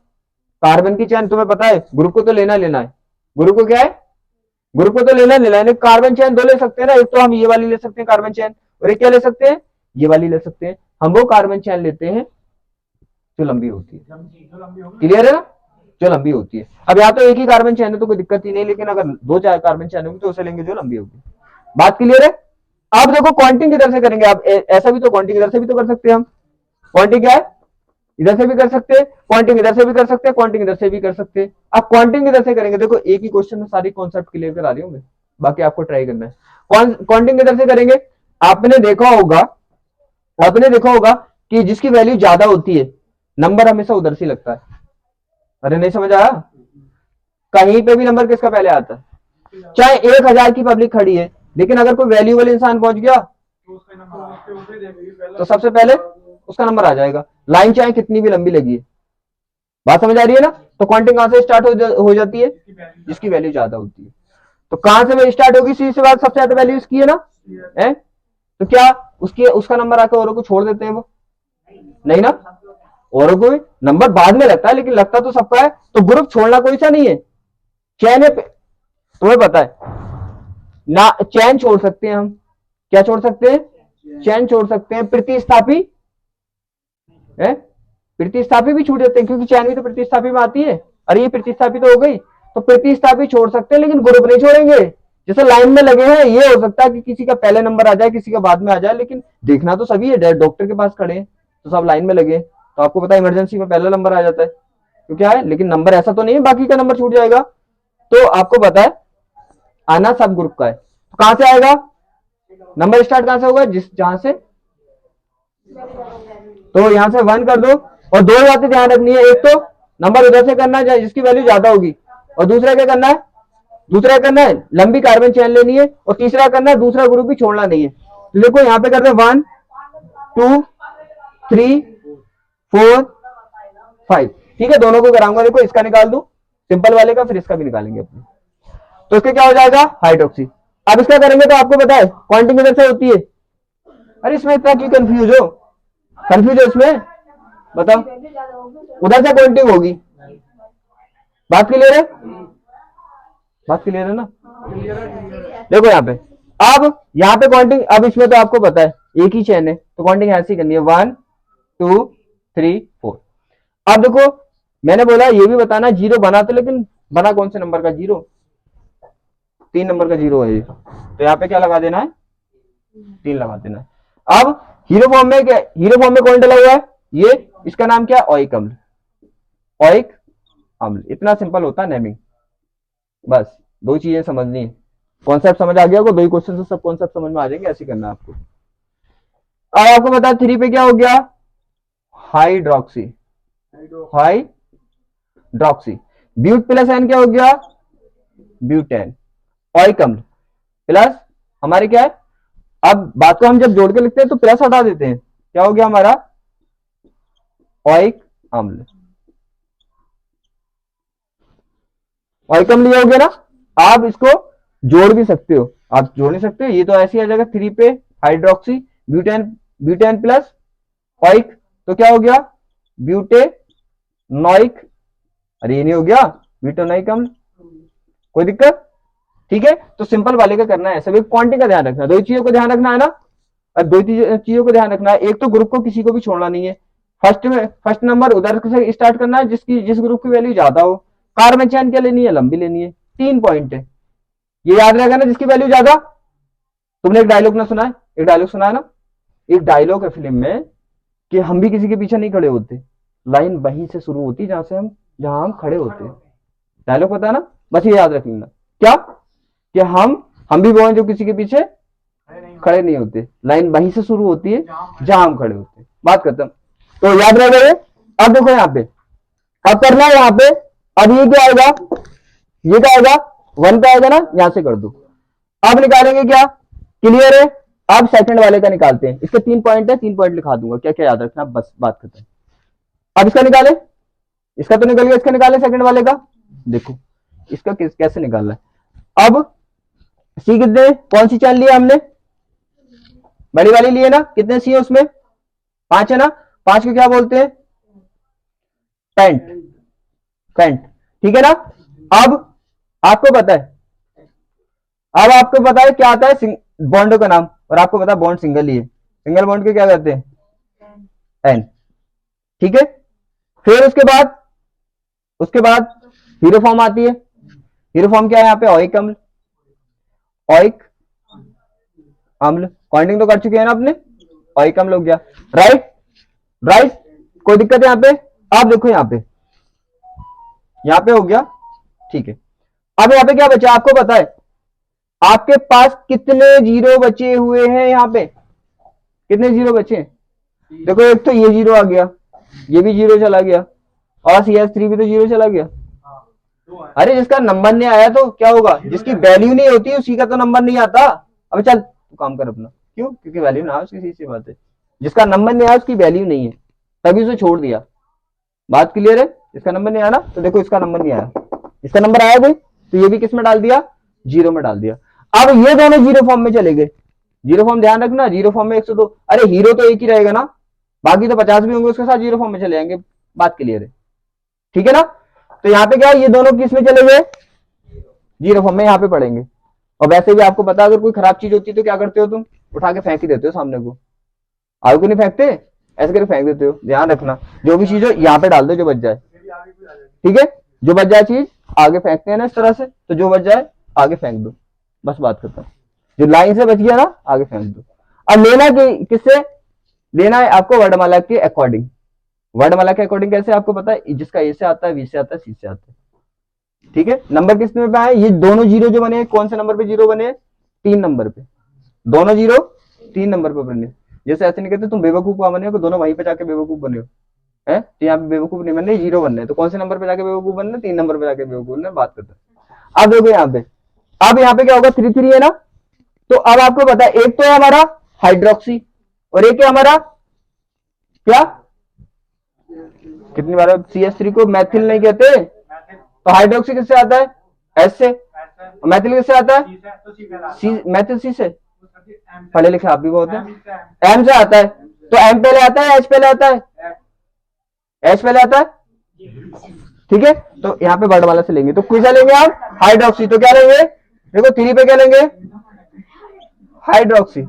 कार्बन की चैन, तुम्हें पता है ग्रुप को तो लेना है, ग्रुप को क्या है, ग्रुप को तो लेना है, कार्बन चैन दो ले सकते हैं ना, एक तो हम ये वाली ले सकते हैं कार्बन चैन, और एक क्या ले सकते हैं, ये वाली ले सकते हैं। हम वो कार्बन चैन लेते हैं जो लंबी होती है, क्लियर है ना, जो लंबी होती है। अब यहाँ तो एक ही कार्बन चैन है तो कोई दिक्कत ही नहीं, लेकिन अगर दो चार कार्बन चैन होगी तो उसे लेंगे जो लंबी होगी। बात क्लियर है। आप देखो क्वांटिंग किधर से करेंगे, आप ऐसा भी तो क्वांटिंग इधर से भी तो कर सकते हैं हम। क्वांटिंग क्या है, इधर से भी कर सकते हैं, क्वांटिंग इधर से भी कर सकते हैं, क्वांटिंग इधर से भी कर सकते हैं। आप क्वांटिंग इधर से करेंगे, देखो एक ही क्वेश्चन में सारी कॉन्सेप्ट क्लियर करा रही हूँ मैं, बाकी आपको ट्राई करना है। क्वांटिंग इधर से करेंगे, आपने देखा होगा कि जिसकी वैल्यू ज्यादा होती है नंबर हमेशा उधर से लगता है। अरे नहीं समझ आया, कहीं पे भी नंबर किसका पहले आता है, चाहे 1000 की पब्लिक खड़ी है, लेकिन अगर कोई वैल्यूएबल इंसान पहुंच गया तो सबसे पहले उसका नंबर आ जाएगा, लाइन चाहे कितनी भी लंबी लगी है। बात समझ आ रही है ना। तो काउंटिंग कहां से स्टार्ट हो जाती है, जिसकी वैल्यू ज्यादा होती है। तो कहां से स्टार्ट होगी, सी से बात, सबसे ज्यादा वैल्यू इसकी है ना, है? तो क्या उसका नंबर आकर औरों को छोड़ देते हैं वो, नहीं ना, औरों को नंबर बाद में लगता है, लेकिन लगता तो सबका है। तो ग्रुप छोड़ना कोई सा नहीं है, चैन है, तुम्हें पता है ना, चैन छोड़ सकते हैं हम, क्या छोड़ सकते हैं, चैन छोड़ सकते हैं, प्रतिस्थापी है, प्रतिस्थापी भी छूट जाते हैं, क्योंकि चैन भी तो प्रतिस्थापी में आती है। अरे ये प्रतिस्थापी तो हो गई, तो प्रतिस्थापी छोड़ सकते हैं, लेकिन ग्रुप नहीं छोड़ेंगे। जैसे लाइन में लगे हैं, ये हो सकता है कि किसी का पहले नंबर आ जाए, किसी का बाद में आ जाए, लेकिन देखना तो सभी है, डॉक्टर के पास खड़े हैं तो सब लाइन में लगे, तो आपको पता है इमरजेंसी में पहला नंबर आ जाता है, तो क्या है, लेकिन नंबर ऐसा तो नहीं है बाकी का नंबर छूट जाएगा। तो आपको पता है आना सब ग्रुप का है, तो कहां से आएगा नंबर, स्टार्ट कहां से होगा, जहां से, तो यहां से 1 कर दो। और दो बातें ध्यान रखनी है, एक तो नंबर उधर से करना है जिसकी वैल्यू ज्यादा होगी, और दूसरा क्या करना है, लंबी कार्बन चैन लेनी है, और तीसरा करना है दूसरा ग्रुप भी छोड़ना नहीं है। तो देखो यहाँ पे करते हैं 1 2 3 4 5, ठीक है, दोनों को कराऊंगा। देखो इसका निकाल दू, सिंपल वाले का, फिर इसका भी निकालेंगे अपने। तो इसका क्या हो जाएगा, हाइड्रोक्सी। अब इसका करेंगे तो आपको पता है क्वांटिंग किधर से होती है। अरे इसमें इतना क्यों कंफ्यूज हो इसमें, बताओ, उधर से क्वांटिंग होगी। बात क्लियर है, बात क्लियर है ना। देखो यहाँ पे क्वांटिंग, अब इसमें तो आपको पता है एक ही चैन है, तो क्वांटिंग ऐसी करनी है 1 2 3 4। अब देखो मैंने बोला ये भी बताना जीरो बना, तो लेकिन बना कौन से नंबर का जीरो, 3 नंबर का जीरो है ये, तो यहाँ पे क्या लगा देना है, 3 लगा देना है। अब हीरो फॉर्म में कौन डला हुआ है, ये इसका नाम क्या है, ओइक अम्ल, इतना सिंपल होता है नेमिंग। बस दो चीजें समझनी है, कॉन्सेप्ट समझ आ गया होगा, दो ही क्वेश्चन से सब कॉन्सेप्ट समझ में आ जाएंगे, ऐसे करना है आपको। अब आपको बता 3 पे क्या हो गया, हाइड्रोक्सी, ब्यूट प्लस एन क्या हो गया, ब्यूटेन, ओइक अम्ल प्लस हमारे क्या है। अब बात को हम जब जोड़ के लिखते हैं तो प्लस हटा देते हैं, क्या हो गया हमारा, ओइक अम्ल, ओइक अम्ल ये हो गया ना। आप इसको जोड़ भी सकते हो, आप जोड़ नहीं सकते, ये तो ऐसे आ जाएगा 3 पे हाइड्रोक्सी ब्यूटेन प्लस ओइक, तो क्या हो गया, ब्यूटेनोइक, अरे ये नहीं हो गया ब्यूटेनोइक अम्ल, कोई दिक्कत, ठीक है। तो सिंपल वाले का करना है, सभी क्वांटिटी का ध्यान रखना, दो चीजों को ध्यान रखना है ना, और दो चीजों को ध्यान रखना है। एक तो ग्रुप को किसी को भी छोड़ना नहीं है, फर्स्ट नंबर उधर से स्टार्ट करना है जिस ग्रुप की वैल्यू ज्यादा हो, कार्बन चैन क्या लेनी है, लंबी लेनी है, 3 पॉइंट है, ये याद रहेगा ना, जिसकी वैल्यू ज्यादा। तुमने एक डायलॉग ना सुना है, ना, एक डायलॉग है फिल्म में कि हम भी किसी के पीछे नहीं खड़े होते, लाइन वहीं से शुरू होती जहां हम खड़े होते हैं, डायलॉग पता है ना, बस ये याद रख लेना, क्या कि हम भी वो हैं जो किसी के पीछे खड़े नहीं होते, लाइन वहीं से शुरू होती है जहां हम खड़े होते हैं, बात खत्म। तो याद रह गए। अब देखो यहाँ पे, अब करना है यहाँ पे, अब ये क्या आएगा, 1 पे आएगा ना, यहां से कर दो। अब निकालेंगे क्या, क्लियर है। अब सेकंड वाले का निकालते हैं, इसके 3 पॉइंट है, 3 पॉइंट लिखा दूंगा, क्या क्या याद रखना, बस बात खत्म। अब इसका निकाले, इसका तो निकल गया, इसका निकाले सेकंड वाले का। देखो इसका कैसे निकालना है। अब सी कितने, कौन सी चैन लिया हमने, बड़ी वाली लिए ना, कितने सी है उसमें, 5 है ना, 5 को क्या बोलते हैं, पेंट, पेंट, ठीक है ना। अब आपको पता है, अब आपको पता है क्या आता है बॉन्डों का नाम, और आपको पता है बॉन्ड सिंगल ही है, सिंगल बॉन्ड के क्या कहते हैं, एन, ठीक है। फिर उसके बाद हीरो फॉर्म आती है, हीरो फॉर्म क्या है यहाँ पे, ओइक अम्ल, ओइक अम्ल, पॉइंटिंग तो कर चुके हैं ना अपने, ओइक अम्ल हो गया, राइट, राइट, कोई दिक्कत है यहाँ पे। आप देखो यहाँ पे हो गया, ठीक है। अब यहाँ पे क्या बचा, आपको पता है आपके पास कितने जीरो बचे हुए हैं, यहाँ पे कितने जीरो बचे हैं, देखो एक तो ये जीरो आ गया, ये भी जीरो चला गया, और CS3 भी तो जीरो चला गया। अरे जिसका नंबर नहीं आया तो क्या होगा, जिसकी वैल्यू नहीं होती उसी का तो नंबर नहीं आता। अब चल तू काम कर अपना, क्यों, क्योंकि वैल्यू ना उसकी सीधी सी बात है, जिसका नंबर नहीं आया उसकी वैल्यू नहीं है, तभी उसे छोड़ दिया, बात क्लियर है। इसका नंबर नहीं आया ना, तो देखो इसका नंबर नहीं आया, इसका नंबर आया भाई, तो ये भी किस में डाल दिया, जीरो में डाल दिया। अब ये दोनों जीरो फॉर्म में चले गए, जीरो फॉर्म ध्यान रखना, जीरो फॉर्म में 102, अरे हीरो तो एक ही रहेगा ना, बाकी तो 50 भी होंगे उसके साथ जीरो फॉर्म में चले जाएंगे, बात क्लियर है, ठीक है ना। तो यहाँ पे क्या, ये दोनों किस में चले गए, जीरो फॉर्म में, यहाँ पे पढ़ेंगे। और वैसे भी आपको पता, अगर कोई खराब चीज होती है तो क्या करते हो तुम, उठा के फेंक ही देते हो सामने को, आगे को नहीं फेंकते, ऐसे करके फेंक देते हो, ध्यान रखना, जो भी चीज हो यहाँ पे डाल दो जो बच जाए, ठीक है, जो बच जाए चीज आगे फेंकते हैं ना इस तरह से, तो जो बच जाए आगे फेंक दो, बस बात खत्म, जो लाइन से बच गया ना आगे फेंक दो। अब लेना किससे, लेना है आपको वर्णमाला के अकॉर्डिंग, वर्णमाला के अकॉर्डिंग कैसे, आपको पता है, जिसका ए से आता है, बी से आता है, सी से आता है, ठीक है। नंबर किस में पे आए, ये दोनों जीरो जो बने, कौन से नंबर पे जीरो बने, 3 नंबर पे, दोनों जीरो 3 नंबर पे बने। जैसे ऐसे नहीं कहते तुम बेवकूफ कहां बने हो, दोनों वहीं पे जाके बेवकूफ बने हो, है तो यहाँ पे बेवकूफ नहीं बनने, जीरो बनने, तो कौन से नंबर पे जाके बेवकूफ बनने, 3 नंबर पे जाके बेवकूफ बनने, बात करते हैं। अब देखो यहाँ पे, अब यहाँ पे क्या होगा, 3 3 है ना, तो अब आपको पता है एक तो है हमारा हाइड्रोक्सी, और एक है हमारा क्या, कितनी बार, CS3 को मैथिल नहीं कहते, तो हाइड्रोक्सी किससे आता है, एस से, और मैथिल किससे आता है, सी, मैथिल सी से, पढ़े लिखे आप भी बहुत है, एम से आता है, तो एम पहले आता है, एच पहले आता है, एच पहले आता है, ठीक है। तो यहाँ पे वर्णमाला से लेंगे, तो किसा लेंगे आप, हाइड्रोक्सी, तो क्या लेंगे, देखो 3 पे क्या लेंगे, हाइड्रोक्सी।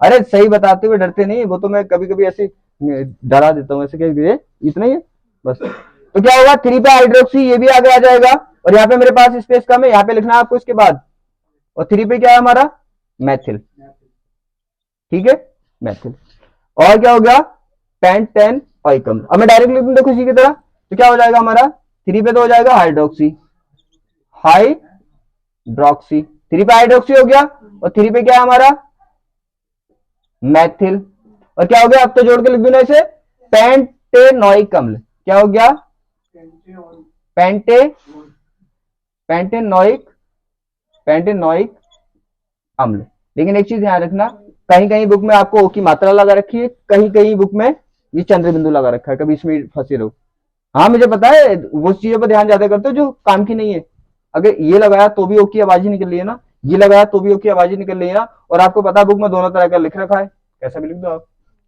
अरे सही बताते हुए डरते नहीं, वो तो मैं कभी कभी ऐसे डरा देता हूँ, ऐसे क्या इतना ही है बस। तो क्या होगा, 3 पे हाइड्रोक्सी, ये भी आगे आ जाएगा, और यहाँ पे मेरे पास स्पेस कम है, यहाँ पे लिखना है आपको इसके बाद, और 3 पे क्या है हमारा, मैथिल, ठीक है, मैथिल। और क्या हो गया, पेंटेन ओइकम। अब मैं डायरेक्ट लिख दूं देखो इसी की तरह, तो क्या हो जाएगा हमारा, 3 पे तो हो जाएगा हाइड्रोक्सी, हाइड्रोक्सी, 3 पे हाइड्रोक्सी हो गया, और 3 पे क्या है हमारा, मैथिल, और क्या हो गया, अब तो जोड़ के लिख दूं ना इसे, पेंटेनोइक अम्ल, क्या हो गया, पेंटेनोइक अम्ल। लेकिन एक चीज ध्यान रखना, कहीं कहीं बुक में आपको ओ की मात्रा लगा रखी है, कहीं कहीं बुक में ये चंद्र बिंदु लगा रखा है, कभी इसमें फंसे रहो। हाँ मुझे पता है, वो चीजों पर ध्यान ज्यादा करते हो जो काम की नहीं है, अगर ये लगाया तो भी ओ की आवाज ही निकल रही है ना, ये लगाया तो भी ओ की आवाज ही निकल रही है ना, और आपको पता है बुक में दोनों तरह का लिख रखा है, कैसा भी लिख दो आप,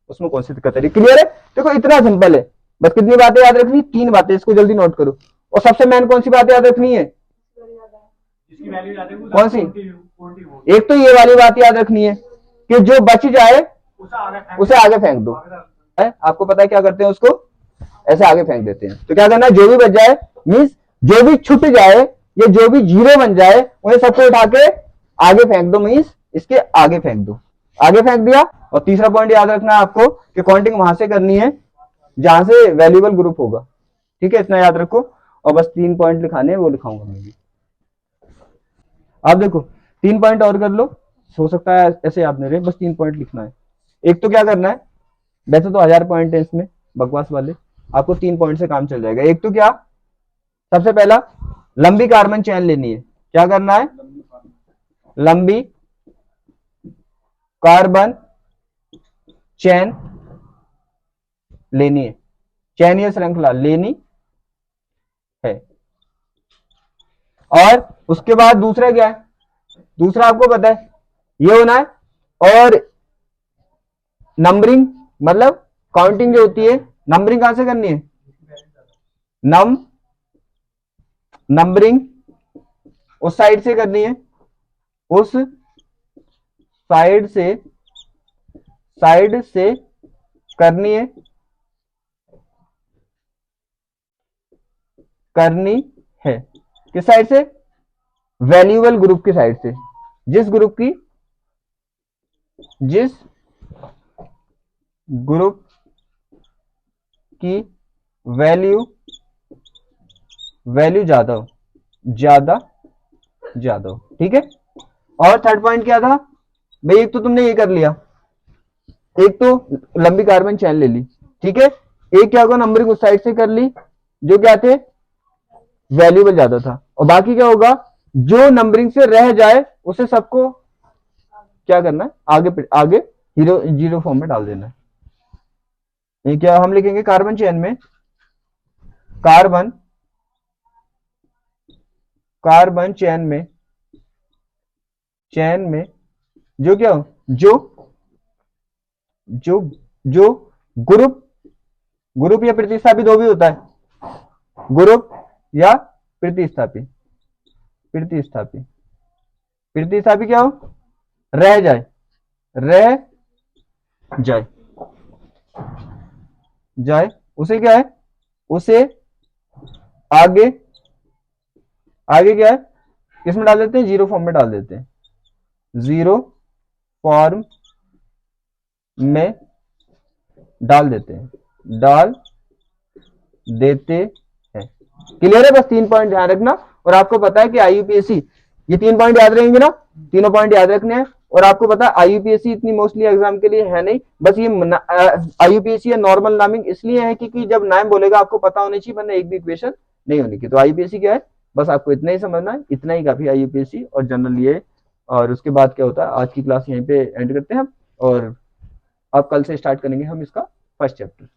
उसमें कौन सी दिक्कत है, क्लियर है। देखो इतना सिंपल है, बस कितनी बातें याद रखनी, 3 बातें, इसको जल्दी नोट करो। और सबसे मेन कौन सी बात याद रखनी है, कौन सी, एक तो ये वाली बात याद रखनी है कि जो बच जाए उसे आगे फेंक दो, है आपको पता है क्या करते हैं, उसको ऐसे आगे फेंक देते हैं। तो क्या करना है, जो भी बच जाए, मीन्स जो भी छूट जाए या जो भी जीरो बन जाए उन्हें सबको उठा के आगे फेंक दो, मीन्स इसके आगे फेंक दो, आगे फेंक दिया। और तीसरा पॉइंट याद रखना है आपको कि काउंटिंग वहां से करनी है जहां से वैल्यूएबल ग्रुप होगा, ठीक है, इतना याद रखो। और बस 3 पॉइंट लिखाने हैं, वो लिखाऊंगा मैं भी। आप देखो 3 पॉइंट और कर लो, हो सकता है ऐसे याद नहीं रहे, बस 3 पॉइंट लिखना है। एक तो क्या करना है, वैसे तो 1000 पॉइंट है इसमें बकवास वाले, आपको 3 पॉइंट से काम चल जाएगा। एक तो क्या, सबसे पहला लंबी कार्बन चेन लेनी है, क्या करना है, लंबी कार्बन चेन लेनी है, चेन या श्रृंखला लेनी है। और उसके बाद दूसरा क्या है, दूसरा आपको पता है ये होना है। और नंबरिंग मतलब काउंटिंग जो होती है, नंबरिंग कहां से करनी है, नंबरिंग उस साइड से करनी है, उस साइड से करनी है, किस साइड से, वैल्यूएबल ग्रुप की साइड से, जिस ग्रुप की वैल्यू ज्यादा हो, ठीक है। और थर्ड पॉइंट क्या था भाई, एक तो तुमने ये कर लिया, एक तो लंबी कार्बन चेन ले ली, ठीक है। एक क्या होगा, नंबरिंग उस साइड से कर ली जो क्या थे, वैल्यूएबल ज्यादा था। और बाकी क्या होगा, जो नंबरिंग से रह जाए उसे सबको क्या करना है, आगे जीरो फॉर्म में डाल देना है। ये क्या हम लिखेंगे, कार्बन चेन में चेन में जो क्या हो, जो ग्रुप या प्रतिस्थापी दो भी होता है, ग्रुप या प्रतिस्थापी क्या हो, रह जाए उसे क्या है, उसे आगे क्या है, किसमें डाल देते हैं, जीरो फॉर्म में डाल देते हैं, जीरो फॉर्म में डाल देते हैं क्लियर है, बस 3 पॉइंट ध्यान रखना। और आपको पता है कि आईयूपीएससी ये 3 पॉइंट याद रहेंगे ना, तीनों पॉइंट याद रखने हैं। और आपको पता है आईयूपीएससी इतनी मोस्टली एग्जाम के लिए है नहीं, बस ये आईयूपीएससी या नॉर्मल नामिंग इसलिए है क्योंकि जब नाम बोलेगा आपको पता होना चाहिए, वरना एक भी इक्वेशन नहीं होनी चाहिए। तो आईयूपीएससी क्या है, बस आपको इतना ही समझना है, इतना ही काफी आईयूपीएससी और जनरल ये। और उसके बाद क्या होता है, आज की क्लास यहीं पे एंड करते हैं हम, और अब कल से स्टार्ट करेंगे हम इसका फर्स्ट चैप्टर।